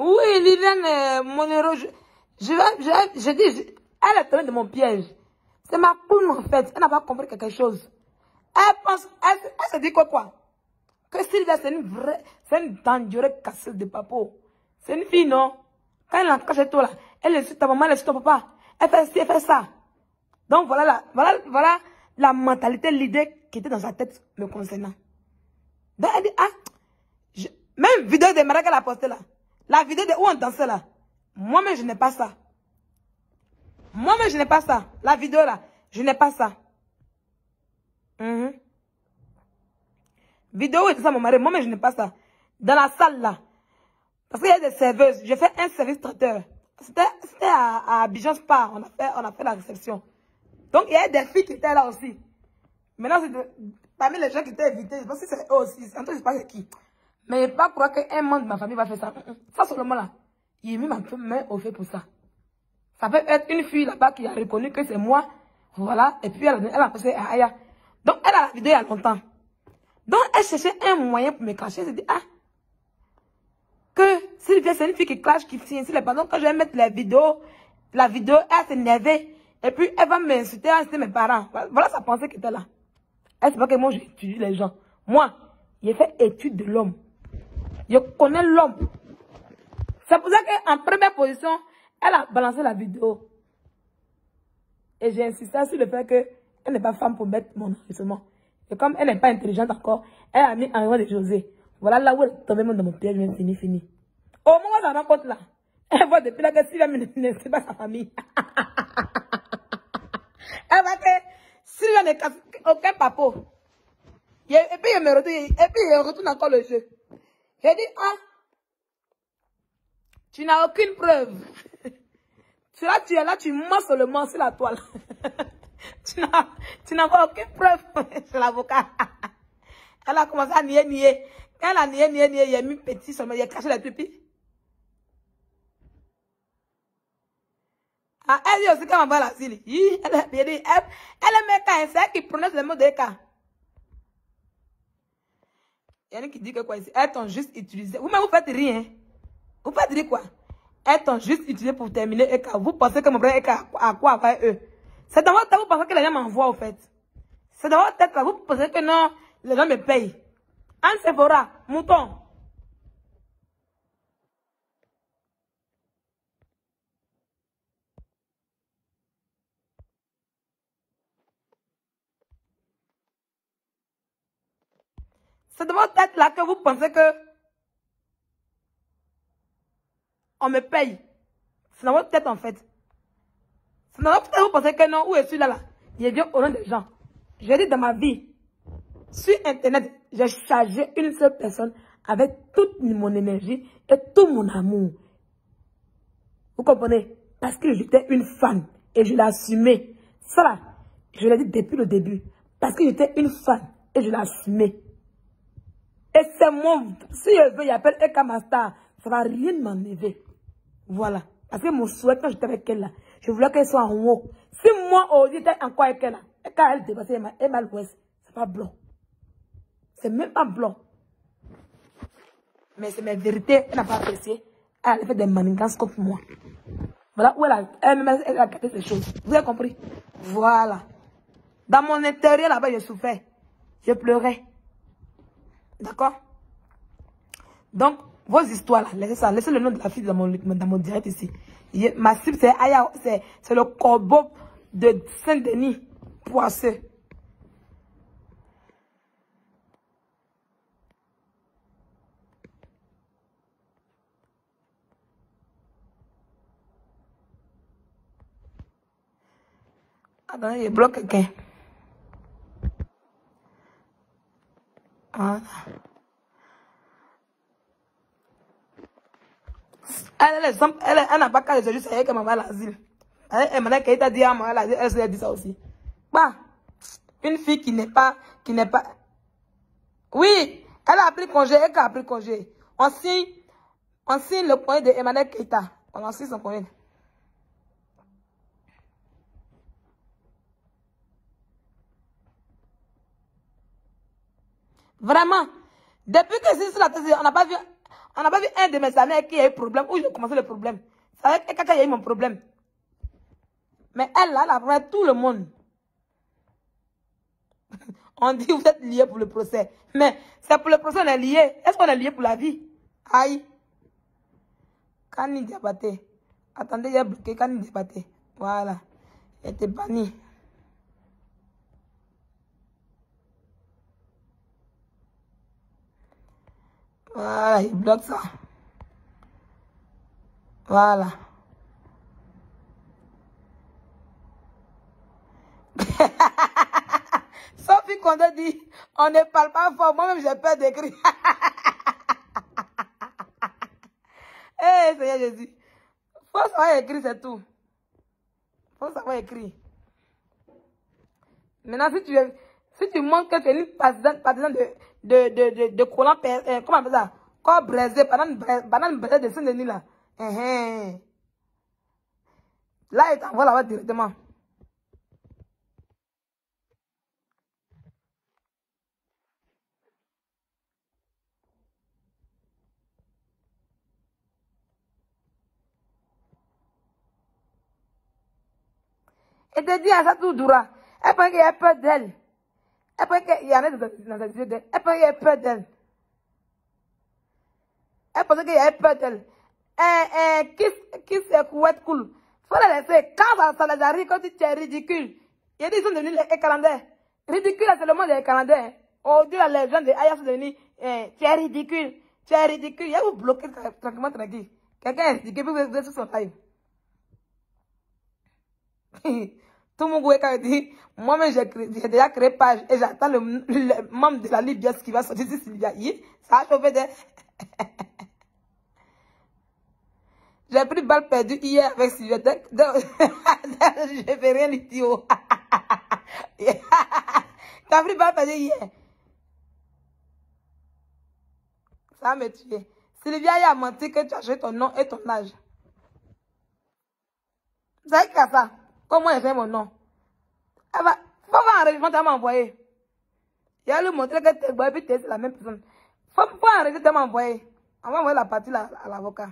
Oui, Liliane Monero, je dis, elle est tombée de mon piège. C'est ma poule en fait, elle n'a pas compris quelque chose. Elle se dit quoi? Que Sylvia, c'est une dangereuse casseuse de papo. C'est une fille, non? Quand elle est en chez toi là, elle insulte ta maman, elle insulte ton papa. Elle fait ci, elle fait ça. Donc voilà la mentalité, l'idée qui était dans sa tête me concernant. Donc elle dit, même vidéo de Mara qu'elle a postée là. La vidéo de où on dansait là. Moi-même, je n'ai pas ça. Moi-même, je n'ai pas ça. La vidéo là, je n'ai pas ça. Vidéo et tout ça, mon mari. Moi-même, je n'ai pas ça. Dans la salle là. Parce qu'il y a des serveuses. J'ai fait un service traiteur. C'était à Abidjan Spa. On a fait la réception. Donc, il y a des filles qui étaient là aussi. Maintenant, parmi les gens qui étaient invités, parce que c'est eux aussi. C'est je sais pas qui. Mais je ne pas croire qu'un membre de ma famille va faire ça. Ça, seulement là. Il met ma main au fait pour ça. Ça peut être une fille là-bas qui a reconnu que c'est moi. Voilà. Et puis, elle a passé à Aya. Donc, elle a la vidéo il y a longtemps. Donc, elle cherchait un moyen pour me cacher. Elle s'est dit, ah, que Sylvia, c'est une fille qui clash, qui signe les parents. Quand je vais mettre la vidéo, elle s'énervait. Et puis, elle va m'insulter, insulter mes parents. Voilà sa pensée qui était là. Elle sait pas que moi, j'étudie les gens. Moi, j'ai fait étude de l'homme. Je connais l'homme. C'est pour ça qu'en première position, elle a balancé la vidéo. Et j'ai insisté sur le fait qu'elle n'est pas femme pour mettre mon enregistrement. Et comme elle n'est pas intelligente encore, elle a mis en roi de José. Voilà là où elle est tombée dans mon piège, fini. Au moment où elle s'en rend compte là, elle voit depuis là que Sylvia ne sait pas sa famille. Elle va que Sylvia ne casse aucun papo. Et puis il retourne encore le jeu. J'ai dit, ah, tu n'as aucune preuve. Tu es là, tu mens seulement sur la toile. tu n'as aucune preuve. C'est l'avocat. Elle a commencé à nier. Elle a nié, il a mis petit seulement, il a caché la pupille. Ah, elle dit aussi qu'elle m'envoie l'asile. Elle est méca, c'est elle qui prononce le mot de Eka. Il y en a qui dit que quoi ici? Elles t'ont juste utilisé. Vous-même, vous faites rien. Vous faites dire quoi? Elles t'ont juste utilisé pour terminer Eka. Vous pensez que mon frère Eka a quoi avec eux? C'est dans votre tête, vous pensez que les gens m'envoient, au fait. C'est dans votre tête, là. Vous pensez que non, les gens me payent. Anne Sephora, mouton. C'est dans votre tête, là, que vous pensez que on me paye. C'est dans votre tête, en fait. C'est dans votre tête, vous pensez que non, où est celui-là, là? Il est bien au nom des gens. J'ai dit dans ma vie, sur Internet, j'ai chargé une seule personne avec toute mon énergie et tout mon amour. Vous comprenez? Parce que j'étais une fan et je l'ai assumé. Ça là, je l'ai dit depuis le début. Parce que j'étais une fan et je l'ai assumé. Et c'est mon... Si je veux, il appelle Eka Master. Ça ne va rien m'enlever. Voilà. Parce que mon souhait, quand j'étais avec elle là, je voulais qu'elle soit en haut. Si moi, aujourd'hui, j'étais encore avec elle là, et quand elle dépassait, elle m'a l'ouest. C'est pas blanc. C'est même pas blanc. Mais c'est mes vérités. Elle n'a pas apprécié. Elle a fait des manigances contre moi. Voilà où elle a capté ces choses. Vous avez compris? Voilà. Dans mon intérieur, là-bas, je souffrais. Je pleurais. D'accord? Donc, vos histoires, là, laissez ça. Laissez le nom de la fille dans mon direct ici. Ma cible, c'est Aya, c'est le corbeau de Saint-Denis poisseux. Attendez, je bloque quelqu'un. Voilà. Elle n'a pas qu'à les juste avec maman à l'asile. Elle m'a dit à moi, elle a dit ça aussi. Bah, une fille qui n'est pas, oui, elle a pris congé, elle a pris congé. On signe le point de Emmanuel Keita. On en signe son point. Vraiment, depuis que c'est sur la télé, on n'a pas vu un de mes amis qui a eu problème, où j'ai commencé le problème. C'est avec quelqu'un qui a eu mon problème. Mais elle, là, elle a pris tout le monde. On dit, vous êtes liés pour le procès. Mais c'est pour le procès, on est liés. Est-ce qu'on est liés pour la vie? Aïe. Kani Diabaté. Attendez, il y a bloqué Kani Diabaté. Voilà. Il était banni. Voilà, il bloque ça. Voilà. Sophie Condé dit, on ne parle pas fort. Moi-même, j'ai peur d'écrire. Eh, Seigneur Jésus. Faut savoir écrire, c'est tout. Faut savoir écrire. Maintenant, si tu montres que tu es une partisane de collant, comment on appelle ça? Corps braisé, banane braisée de Saint-Denis là. Là, il t'envoie là-bas directement. Et te dit à ça tout Doura. Elle pense qu'il y a peur d'elle. Elle pense qu'il y en a dans ses yeux d'elle. Elle pense qu'il y a peur d'elle. Elle pense qu'il y a peur d'elle. Qui c'est couette cool. Faut la laisser. Quand ça les arrive, quand tu es ridicule. Il y a des gens devenus les calendaires. Ridicule, c'est le mot des calendaires. Aujourd'hui, les gens de Aya sont devenus, tu es ridicule. Tu es ridicule. Il y a vous bloquer tranquillement, tranquille. Quelqu'un est ridicule, vous êtes sur son live. Tout mon gouvernement dit, moi-même j'ai déjà créé page et j'attends le membre de la Libye qui va sortir sur Sylvia. Ça a chauffé de... J'ai pris balle perdue hier avec Sylvia. Je ne fais rien l'idiot. T'as pris balle perdue hier. Ça va me tuer. Sylvia a menti que tu as changé ton nom et ton âge. Vous savez qu'à ça? Comment elle fait mon nom? Elle va, faut voir un enregistrement, tu vas m'envoyer. Il va lui montrer que t'es boy et puis t'es la même personne. Faut un enregistrement, tu vas m'envoyer. On va envoyer la partie là, à l'avocat.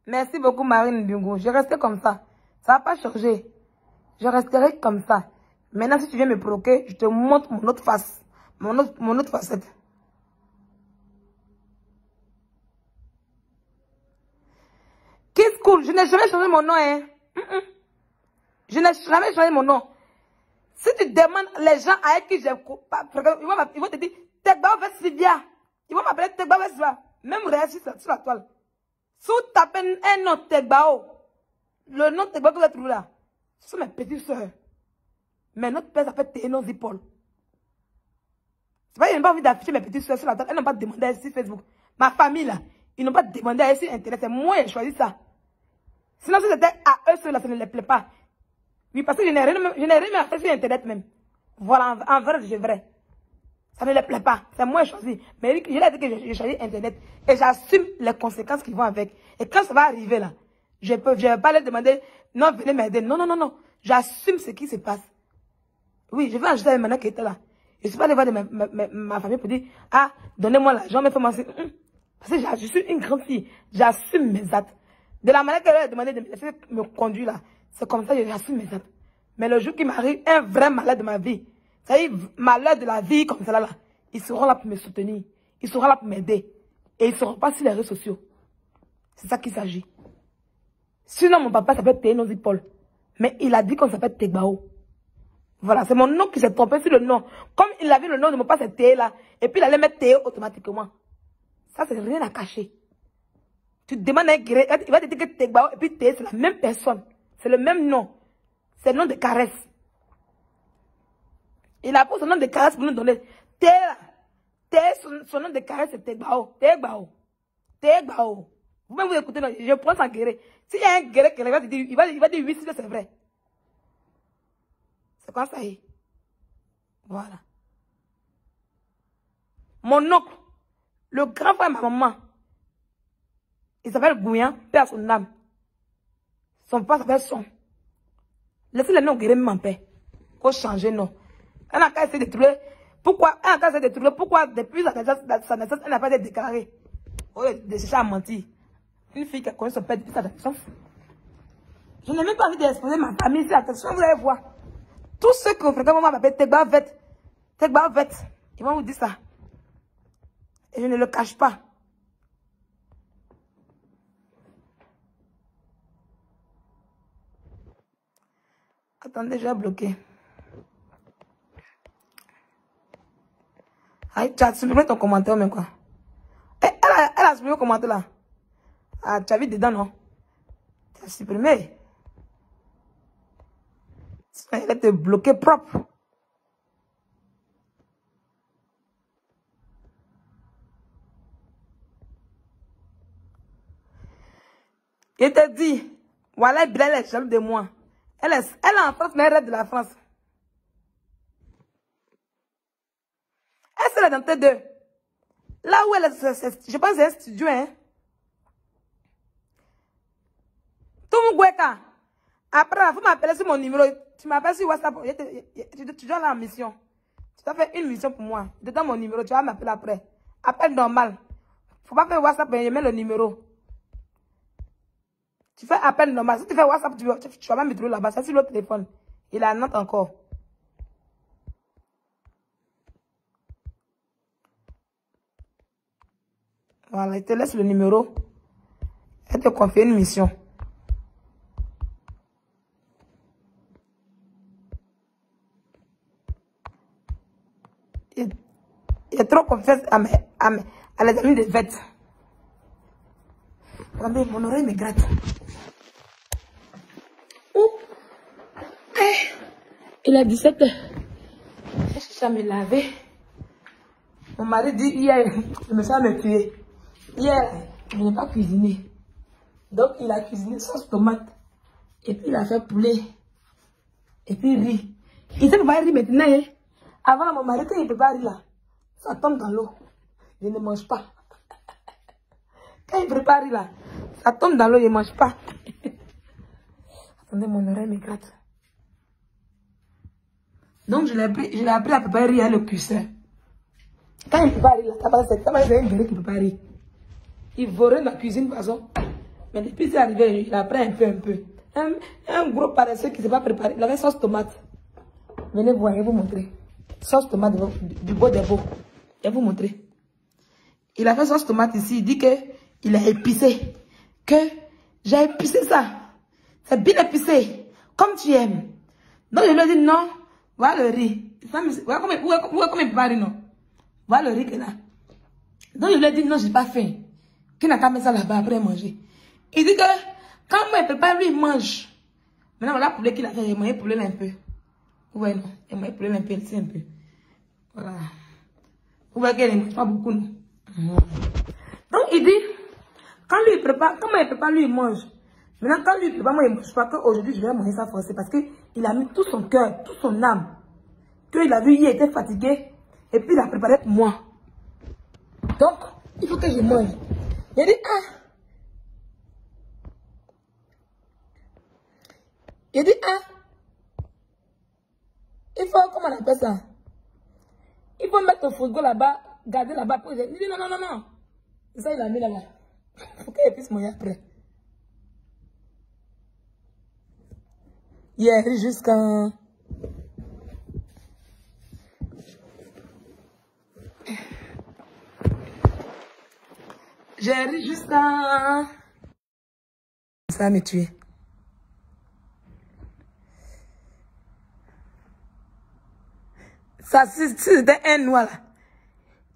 Merci beaucoup, Marine Bingo. Je resterai comme ça. Ça va pas changer. Je resterai comme ça. Maintenant, si tu viens me provoquer, je te montre mon autre face. Mon autre facette. Kiss Cool, je n'ai jamais changé mon nom, hein. Je n'ai jamais changé mon nom. Si tu demandes les gens avec qui j'ai... Ils vont te dire, Tegba vers Sylvia. Ils vont m'appeler Tegba vers Sylvia. Même réagir sur la toile. Si vous tapez un nom Tegbao, le nom Tegba que vous avez trouvé là, ce sont mes petites soeurs. Mais notre père s'appelle Thénon Zipol. C'est pas qu'ils n'ont pas envie d'afficher mes petites soeurs sur la toile. Elles n'ont pas demandé à elles sur Facebook. Ma famille là, ils n'ont pas demandé à elles sur Internet. C'est moi qui ai choisi ça. Sinon, si c'était à eux, ceux-là, ça ne les plaît pas. Oui, parce que je n'ai rien à faire sur Internet même. Voilà, en vrai, c'est vrai. Ça ne les plaît pas. C'est moi qui ai choisi. Mais je l'ai dit que j'ai choisi Internet. Et j'assume les conséquences qui vont avec. Et quand ça va arriver là, je ne vais pas leur demander, non, venez m'aider. Non, non, non, non. J'assume ce qui se passe. Oui, je vais ajouter à maintenant qui était là. Je ne suis pas allé voir de ma famille pour dire, ah, donnez-moi l'argent, mais fais-moi ça. Parce que je suis une grande fille. J'assume mes actes. De la manière qu'elle a demandé de me laisser me conduire là, c'est comme ça que j'assume mes actes. Mais le jour qui m'arrive un vrai malheur de ma vie, c'est-à-dire malheur de la vie comme ça là, ils seront là pour me soutenir. Ils seront là pour m'aider. Et ils ne seront pas sur les réseaux sociaux. C'est ça qu'il s'agit. Sinon, mon papa s'appelle Thénon Zipol. Mais il a dit qu'on s'appelle Tegbao. Voilà, c'est mon nom qui s'est trompé sur le nom. Comme il avait le nom de mon papa, c'est Thé là. Et puis il allait mettre Théo automatiquement. Ça, c'est rien à cacher. Tu demandes à un gré, il va te dire que Tegbao et puis Thé, c'est la même personne. C'est le même nom. C'est le nom de caresse. Il a pris son nom de caresse pour nous donner. Thé là. Thé, son nom de caresse, c'est Tegbao. Tegbao. Tegbao. Vous-même vous écoutez, non, je prends sans guérir. S'il y a un guérir qui va te dire, il va dire oui, c'est vrai. C'est comme ça. Voilà. Mon oncle, le grand frère de ma maman, il s'appelle Gouyan, père à son âme. Son père s'appelle Son. Laissez le nom guérir même en paix. Faut changer non. Elle a qu'à essayer de trouver. Pourquoi? Elle a qu'à essayer de trouver. Pourquoi depuis sa naissance, elle n'a pas été déclarée? Oh, de chercher à mentir. Une fille qui a connu son père depuis sa naissance. Je n'ai même pas envie d'exposer ma famille ici. Attention, vous allez voir. Tous ceux qui ont fréquenté moi m'appellent Tegba Vet. Ils vont vous dire ça. Et je ne le cache pas. Attendez, je vais bloquer. Aïe, tu as supprimé ton commentaire même quoi. Elle a supprimé le commentaire là. Ah, tu as vu dedans, non? Tu as supprimé. Elle va te bloquer propre. Je te dis, voilà, Bilal est jaloux de moi. Elle est en France, mais elle rêve de la France. Elle serait dans tes deux. Là où elle est, je pense que c'est un studio, hein. Tout mon Gweka. Après, il faut m'appeler sur mon numéro. Tu m'appelles sur WhatsApp. Tu dois aller en mission. Tu dois faire une mission pour moi. Je te donne mon numéro. Tu vas m'appeler après. Appel normal. Faut pas faire WhatsApp, mais je mets le numéro. Tu fais appel normal. Si tu fais WhatsApp, tu vas pas me trouver là-bas. C'est sur le téléphone. Il a note encore. Voilà, il te laisse le numéro. Elle te confie une mission. Il est trop confiant à les amis de fête. Attendez, mon oreille me gratte. Il est 17h. Je cherche à me laver. Mon mari dit hier, je me suis me tuer. Hier, je n'ai pas cuisiné. Donc, il a cuisiné sauce tomate. Et puis, il a fait poulet. Et puis, riz. Il sait préparer riz maintenant. Hein? Avant, mon mari, quand il prépare riz là, ça tombe dans l'eau. Je ne mange pas. Quand il prépare riz là, ça tombe dans l'eau, je ne mange pas. Attendez, mon oreille me gratte. Donc, je l'ai appris à préparer riz à le cuisson. Quand il prépare riz là, c'est un bébé qui prépare riz. Il vorait dans la cuisine, par exemple. Mais depuis c'est arrivé, il apprend un peu. Un gros paresseux qui ne s'est pas préparé. Il avait sauce tomate. Venez voir, je vais vous montrer. Sauce tomate du beau des beaux. Je vais vous montrer. Il a fait sauce tomate ici. Il dit qu'il a épicé. Que j'ai épicé ça. C'est bien épicé. Comme tu aimes. Donc je lui ai dit non. Voilà le riz. Voilà comment il prépare le riz, non. Voilà le riz qu'il a. Donc je lui ai dit non, je n'ai pas faim. Qui n'a qu'à mettre ça là-bas après manger. Il dit que quand moi il prépare, lui il mange. Maintenant voilà le poulet qu'il a fait, il mange le poulet là un peu. Ouais, non, il mange le poulet là un peu, ici un peu. Voilà. Vous voyez qu'il ne mange pas beaucoup, non. Donc il dit, quand lui il prépare, comment il prépare, lui il mange. Maintenant quand lui il prépare, moi il ne mange pas, qu'aujourd'hui je vais manger ça forcé parce qu'il a mis tout son cœur, toute son âme. Qu'il a vu, il était fatigué. Et puis il a préparé pour moi. Donc, il faut que je mange. Il dit, ah. Il dit, ah. Il faut, comment on appelle ça? Il faut mettre le frigo là-bas, garder là-bas. Il dit, non, non, non, non. Ça, il a mis là-bas. Il faut qu'il puisse manger après. Hier, jusqu'à... J'ai ri jusqu'à... Ça va me tuer. Ça, c'était un noir là.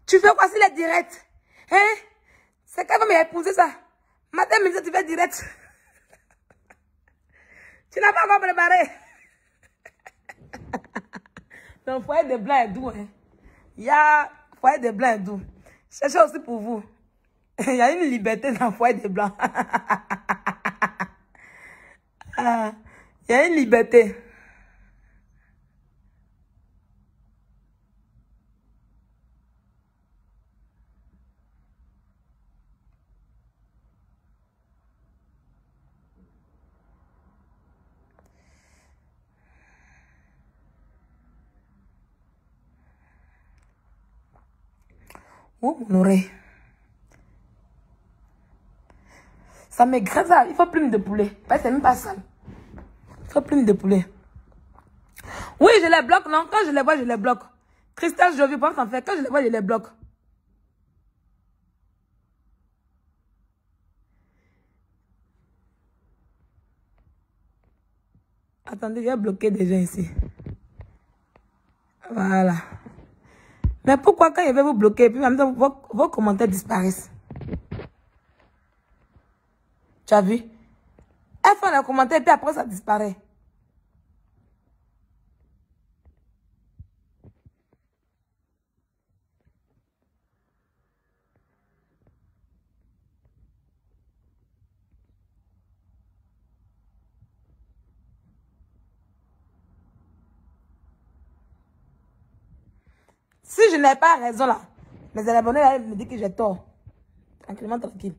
Tu fais quoi s'il est direct? Hein? C'est qu'elle va m'épouser ça. Matin, midi, tu fais direct. Tu n'as pas encore préparé. Donc, foyer de blanc est doux. Hein? Il y a foyer de blanc est doux. Cherchez aussi pour vous. Il y a une liberté dans le foyer de blanc. Il y a une liberté. Oh, mon oreille. Ça me gratte ça. Il faut plume de poulet. C'est même pas sale. Il faut plume de poulet. Oui, je les bloque, non? Quand je les vois, je les bloque. Christelle, je veux pas s'en faire. Quand je les vois, je les bloque. Attendez, je vais bloquer des gens ici. Voilà. Mais pourquoi quand je vais vous bloquer, puis en même temps, vos commentaires disparaissent? Tu as vu? Elle fait les commentaires et puis après ça disparaît. Si je n'ai pas raison là, mes abonnés là, me disent que j'ai tort. Tranquillement, tranquille.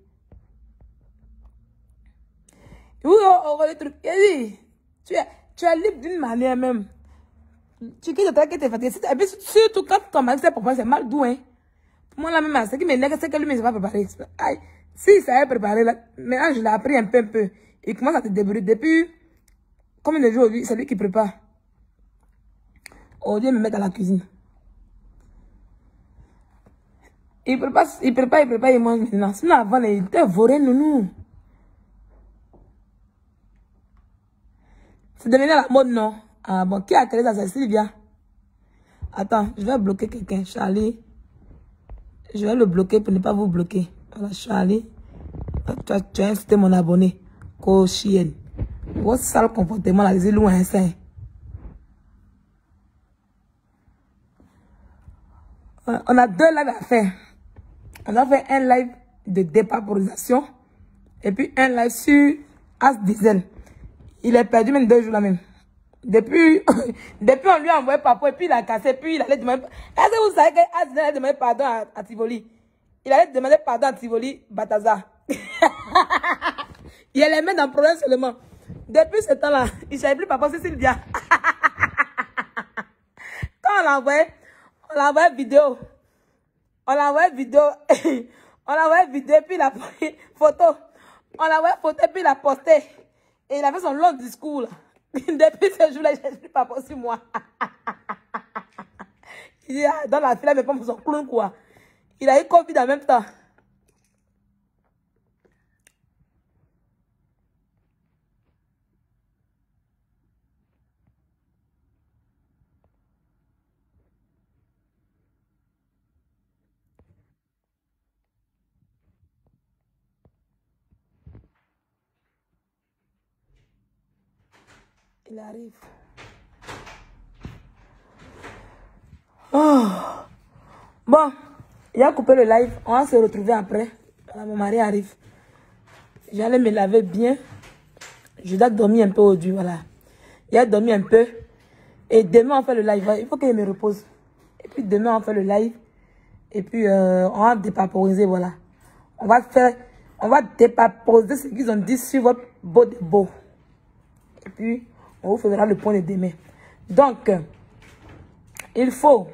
Oui, les trucs. Tu es libre d'une manière même. Tu quittes le travail qui t'es fatigué. Et puis surtout quand ton mari sait pourquoi c'est mal doué. Pour moi, là même, ce qui m'énerve, c'est que lui, il ne s'est pas préparé. Aïe, si ça avait préparé, là, maintenant je l'ai appris un peu. Il commence à te débrouiller. Depuis combien de jours aujourd'hui, c'est lui qui prépare. Aujourd'hui, il me met dans la cuisine. Il prépare, il mange maintenant. Sinon, avant, il était voré, nounou. C'est devenu la mode, non? Ah bon, qui a créé ça? C'est Sylvia. Attends, je vais bloquer quelqu'un. Charlie. Je vais le bloquer pour ne pas vous bloquer. Voilà, Charlie. Tu as incité mon abonné. Cochienne. Votre sale comportement, là, c'est loin, ça. On a 2 lives à faire. On a fait un live de dépaporisation et puis un live sur As Diesel. Il est perdu même 2 jours là même. Depuis on lui a envoyé papa et puis il a cassé, puis il allait demander. Est-ce que vous savez que As Diesel allait demander pardon à Tivoli? Il allait demander pardon à Tivoli Bataza. Il allait mettre dans le problème seulement. Depuis ce temps-là, il ne savait plus papa, c'est Sylvia. Quand on l'a envoyé vidéo. On l'a envoyé vidéo. On l'a envoyé vidéo, puis il a pris photo. On l'a envoyé photo, puis il a posté. Et il a fait son long discours, là. Depuis ce jour-là, je ne suis pas sur moi. Il dit, ah, dans la file, mais pas pour son clown, quoi. Il a eu Covid en même temps. Il arrive. Oh. Bon, il a coupé le live. On va se retrouver après. Mon mari arrive. J'allais me laver bien. Je dois dormir un peu aujourd'hui, voilà. Il a dormi un peu. Et demain, on fait le live. Il faut qu'il me repose. Et puis demain, on fait le live. Et puis, on va dépaporiser, voilà. On va dépaporiser ce qu'ils ont dit sur votre beau de beau. Et puis, on vous fera le point de demain. Donc, il faut...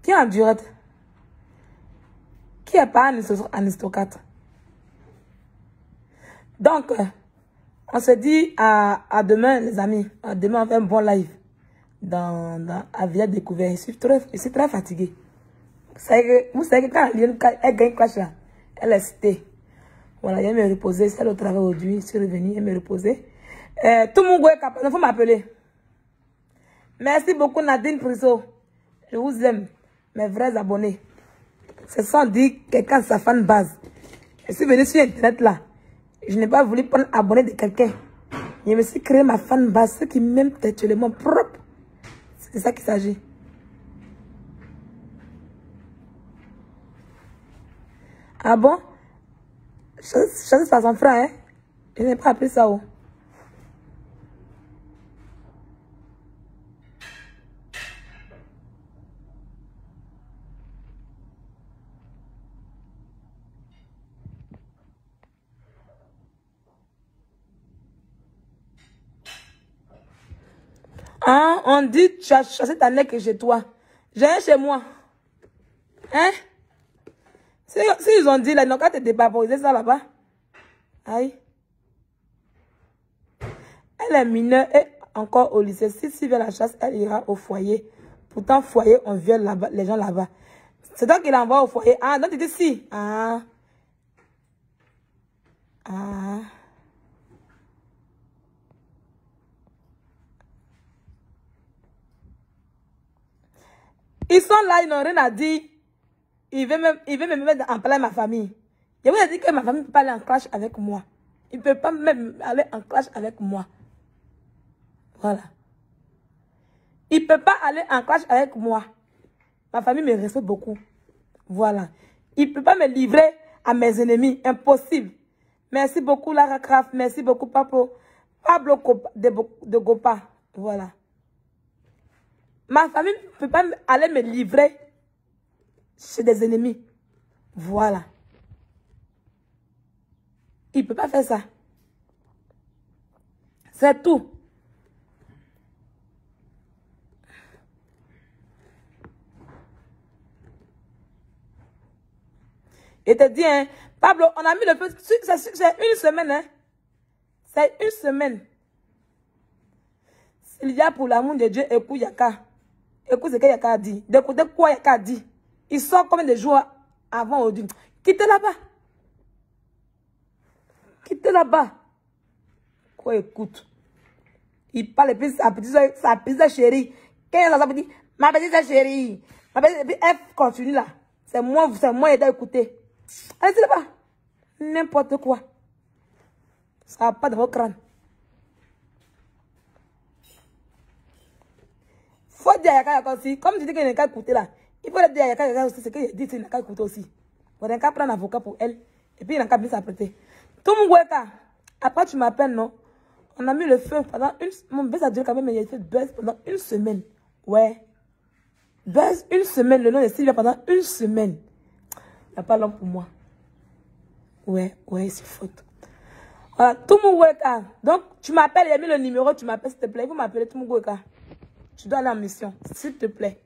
Qui est en direct? Qui est pas en histocate? Donc, on se dit à demain, les amis. À demain, on fait un bon live à Villa Découvert. Je suis très fatiguée. Vous savez que quand elle gagne clash là, elle est citée. Voilà, elle me reposer. C'est le travail aujourd'hui. Je suis revenue, elle me reposer. Tout le monde est capable. Il faut m'appeler. Merci beaucoup, Nadine Priso. Je vous aime, mes vrais abonnés. C'est sans dire quelqu'un de sa fan base. Je suis venue sur Internet là. Je n'ai pas voulu prendre abonné de quelqu'un. Je me suis créé ma fan base, ceux qui m'aiment têtuellement propre. C'est ça qu'il s'agit. Ah bon? Choisis par son frère, hein? Je n'ai pas appris ça, oh. Hein? On dit tu as chassé ta nez que chez toi. J'ai un chez moi. Hein? Si ils ont dit là, ils n'ont qu'à te dépaporiser ça là-bas. Aïe. Elle est mineure et encore au lycée. Si Sylvie la chasse, elle ira au foyer. Pourtant, foyer, on viole là-bas, les gens là-bas. C'est toi qui l'envoie au foyer. Ah, non, tu dis si. Ah. Ah. Ils sont là, ils n'ont rien à dire. Ils veulent me mettre en plein ma famille. Je vous ai dit que ma famille ne peut pas aller en clash avec moi. Il ne peut pas même aller en clash avec moi. Voilà. Il ne peut pas aller en clash avec moi. Ma famille me respecte beaucoup. Voilà. Il ne peut pas me livrer à mes ennemis. Impossible. Merci beaucoup, Lara Craft. Merci beaucoup, Pablo de Gopa. Voilà. Ma famille ne peut pas aller me livrer chez des ennemis. Voilà. Il ne peut pas faire ça. C'est tout. Et te dis, hein, Pablo, on a mis le feu. C'est une semaine, hein. C'est une semaine. S'il y a pour l'amour de Dieu, écoute Yaka. Écoute ce que Yaka a dit. D'écouter quoi Yaka a dit. Il sort combien de jours avant aujourd'hui. Quittez là-bas. Quittez là-bas. Quoi écoute. Il parle et puis sa petite chérie. Quand ça veut dire, ma petite chérie. Ma petite, et puis elle continue là. C'est moi, il doit écouter. Allez, là-bas. N'importe quoi. Ça n'a pas de vos crânes. Faut dire à Yaka aussi. Comme tu dis qu'il n'a qu'à écouter là. Il faut dire à Yaka aussi. C'est qu'il dit qu'il n'a qu'à écouter aussi. Il n'a qu'à prendre un avocat pour elle. Et puis il n'a qu'à bien s'apprêter. Tout mon Gweka. Après tu m'appelles, non? On a mis le feu pendant mon buzz a duré quand même, mais il a fait buzz pendant une semaine. Ouais. Buzz une semaine. Le nom de Sylvia pendant une semaine. Il n'y a pas l'homme pour moi. Ouais, c'est faute. Voilà, tout mon Gweka. Donc, tu m'appelles, il a mis le numéro, tu m'appelles, s'il te plaît. Il faut m'appeler tout mon Gweka. Tu dois aller en mission, s'il te plaît.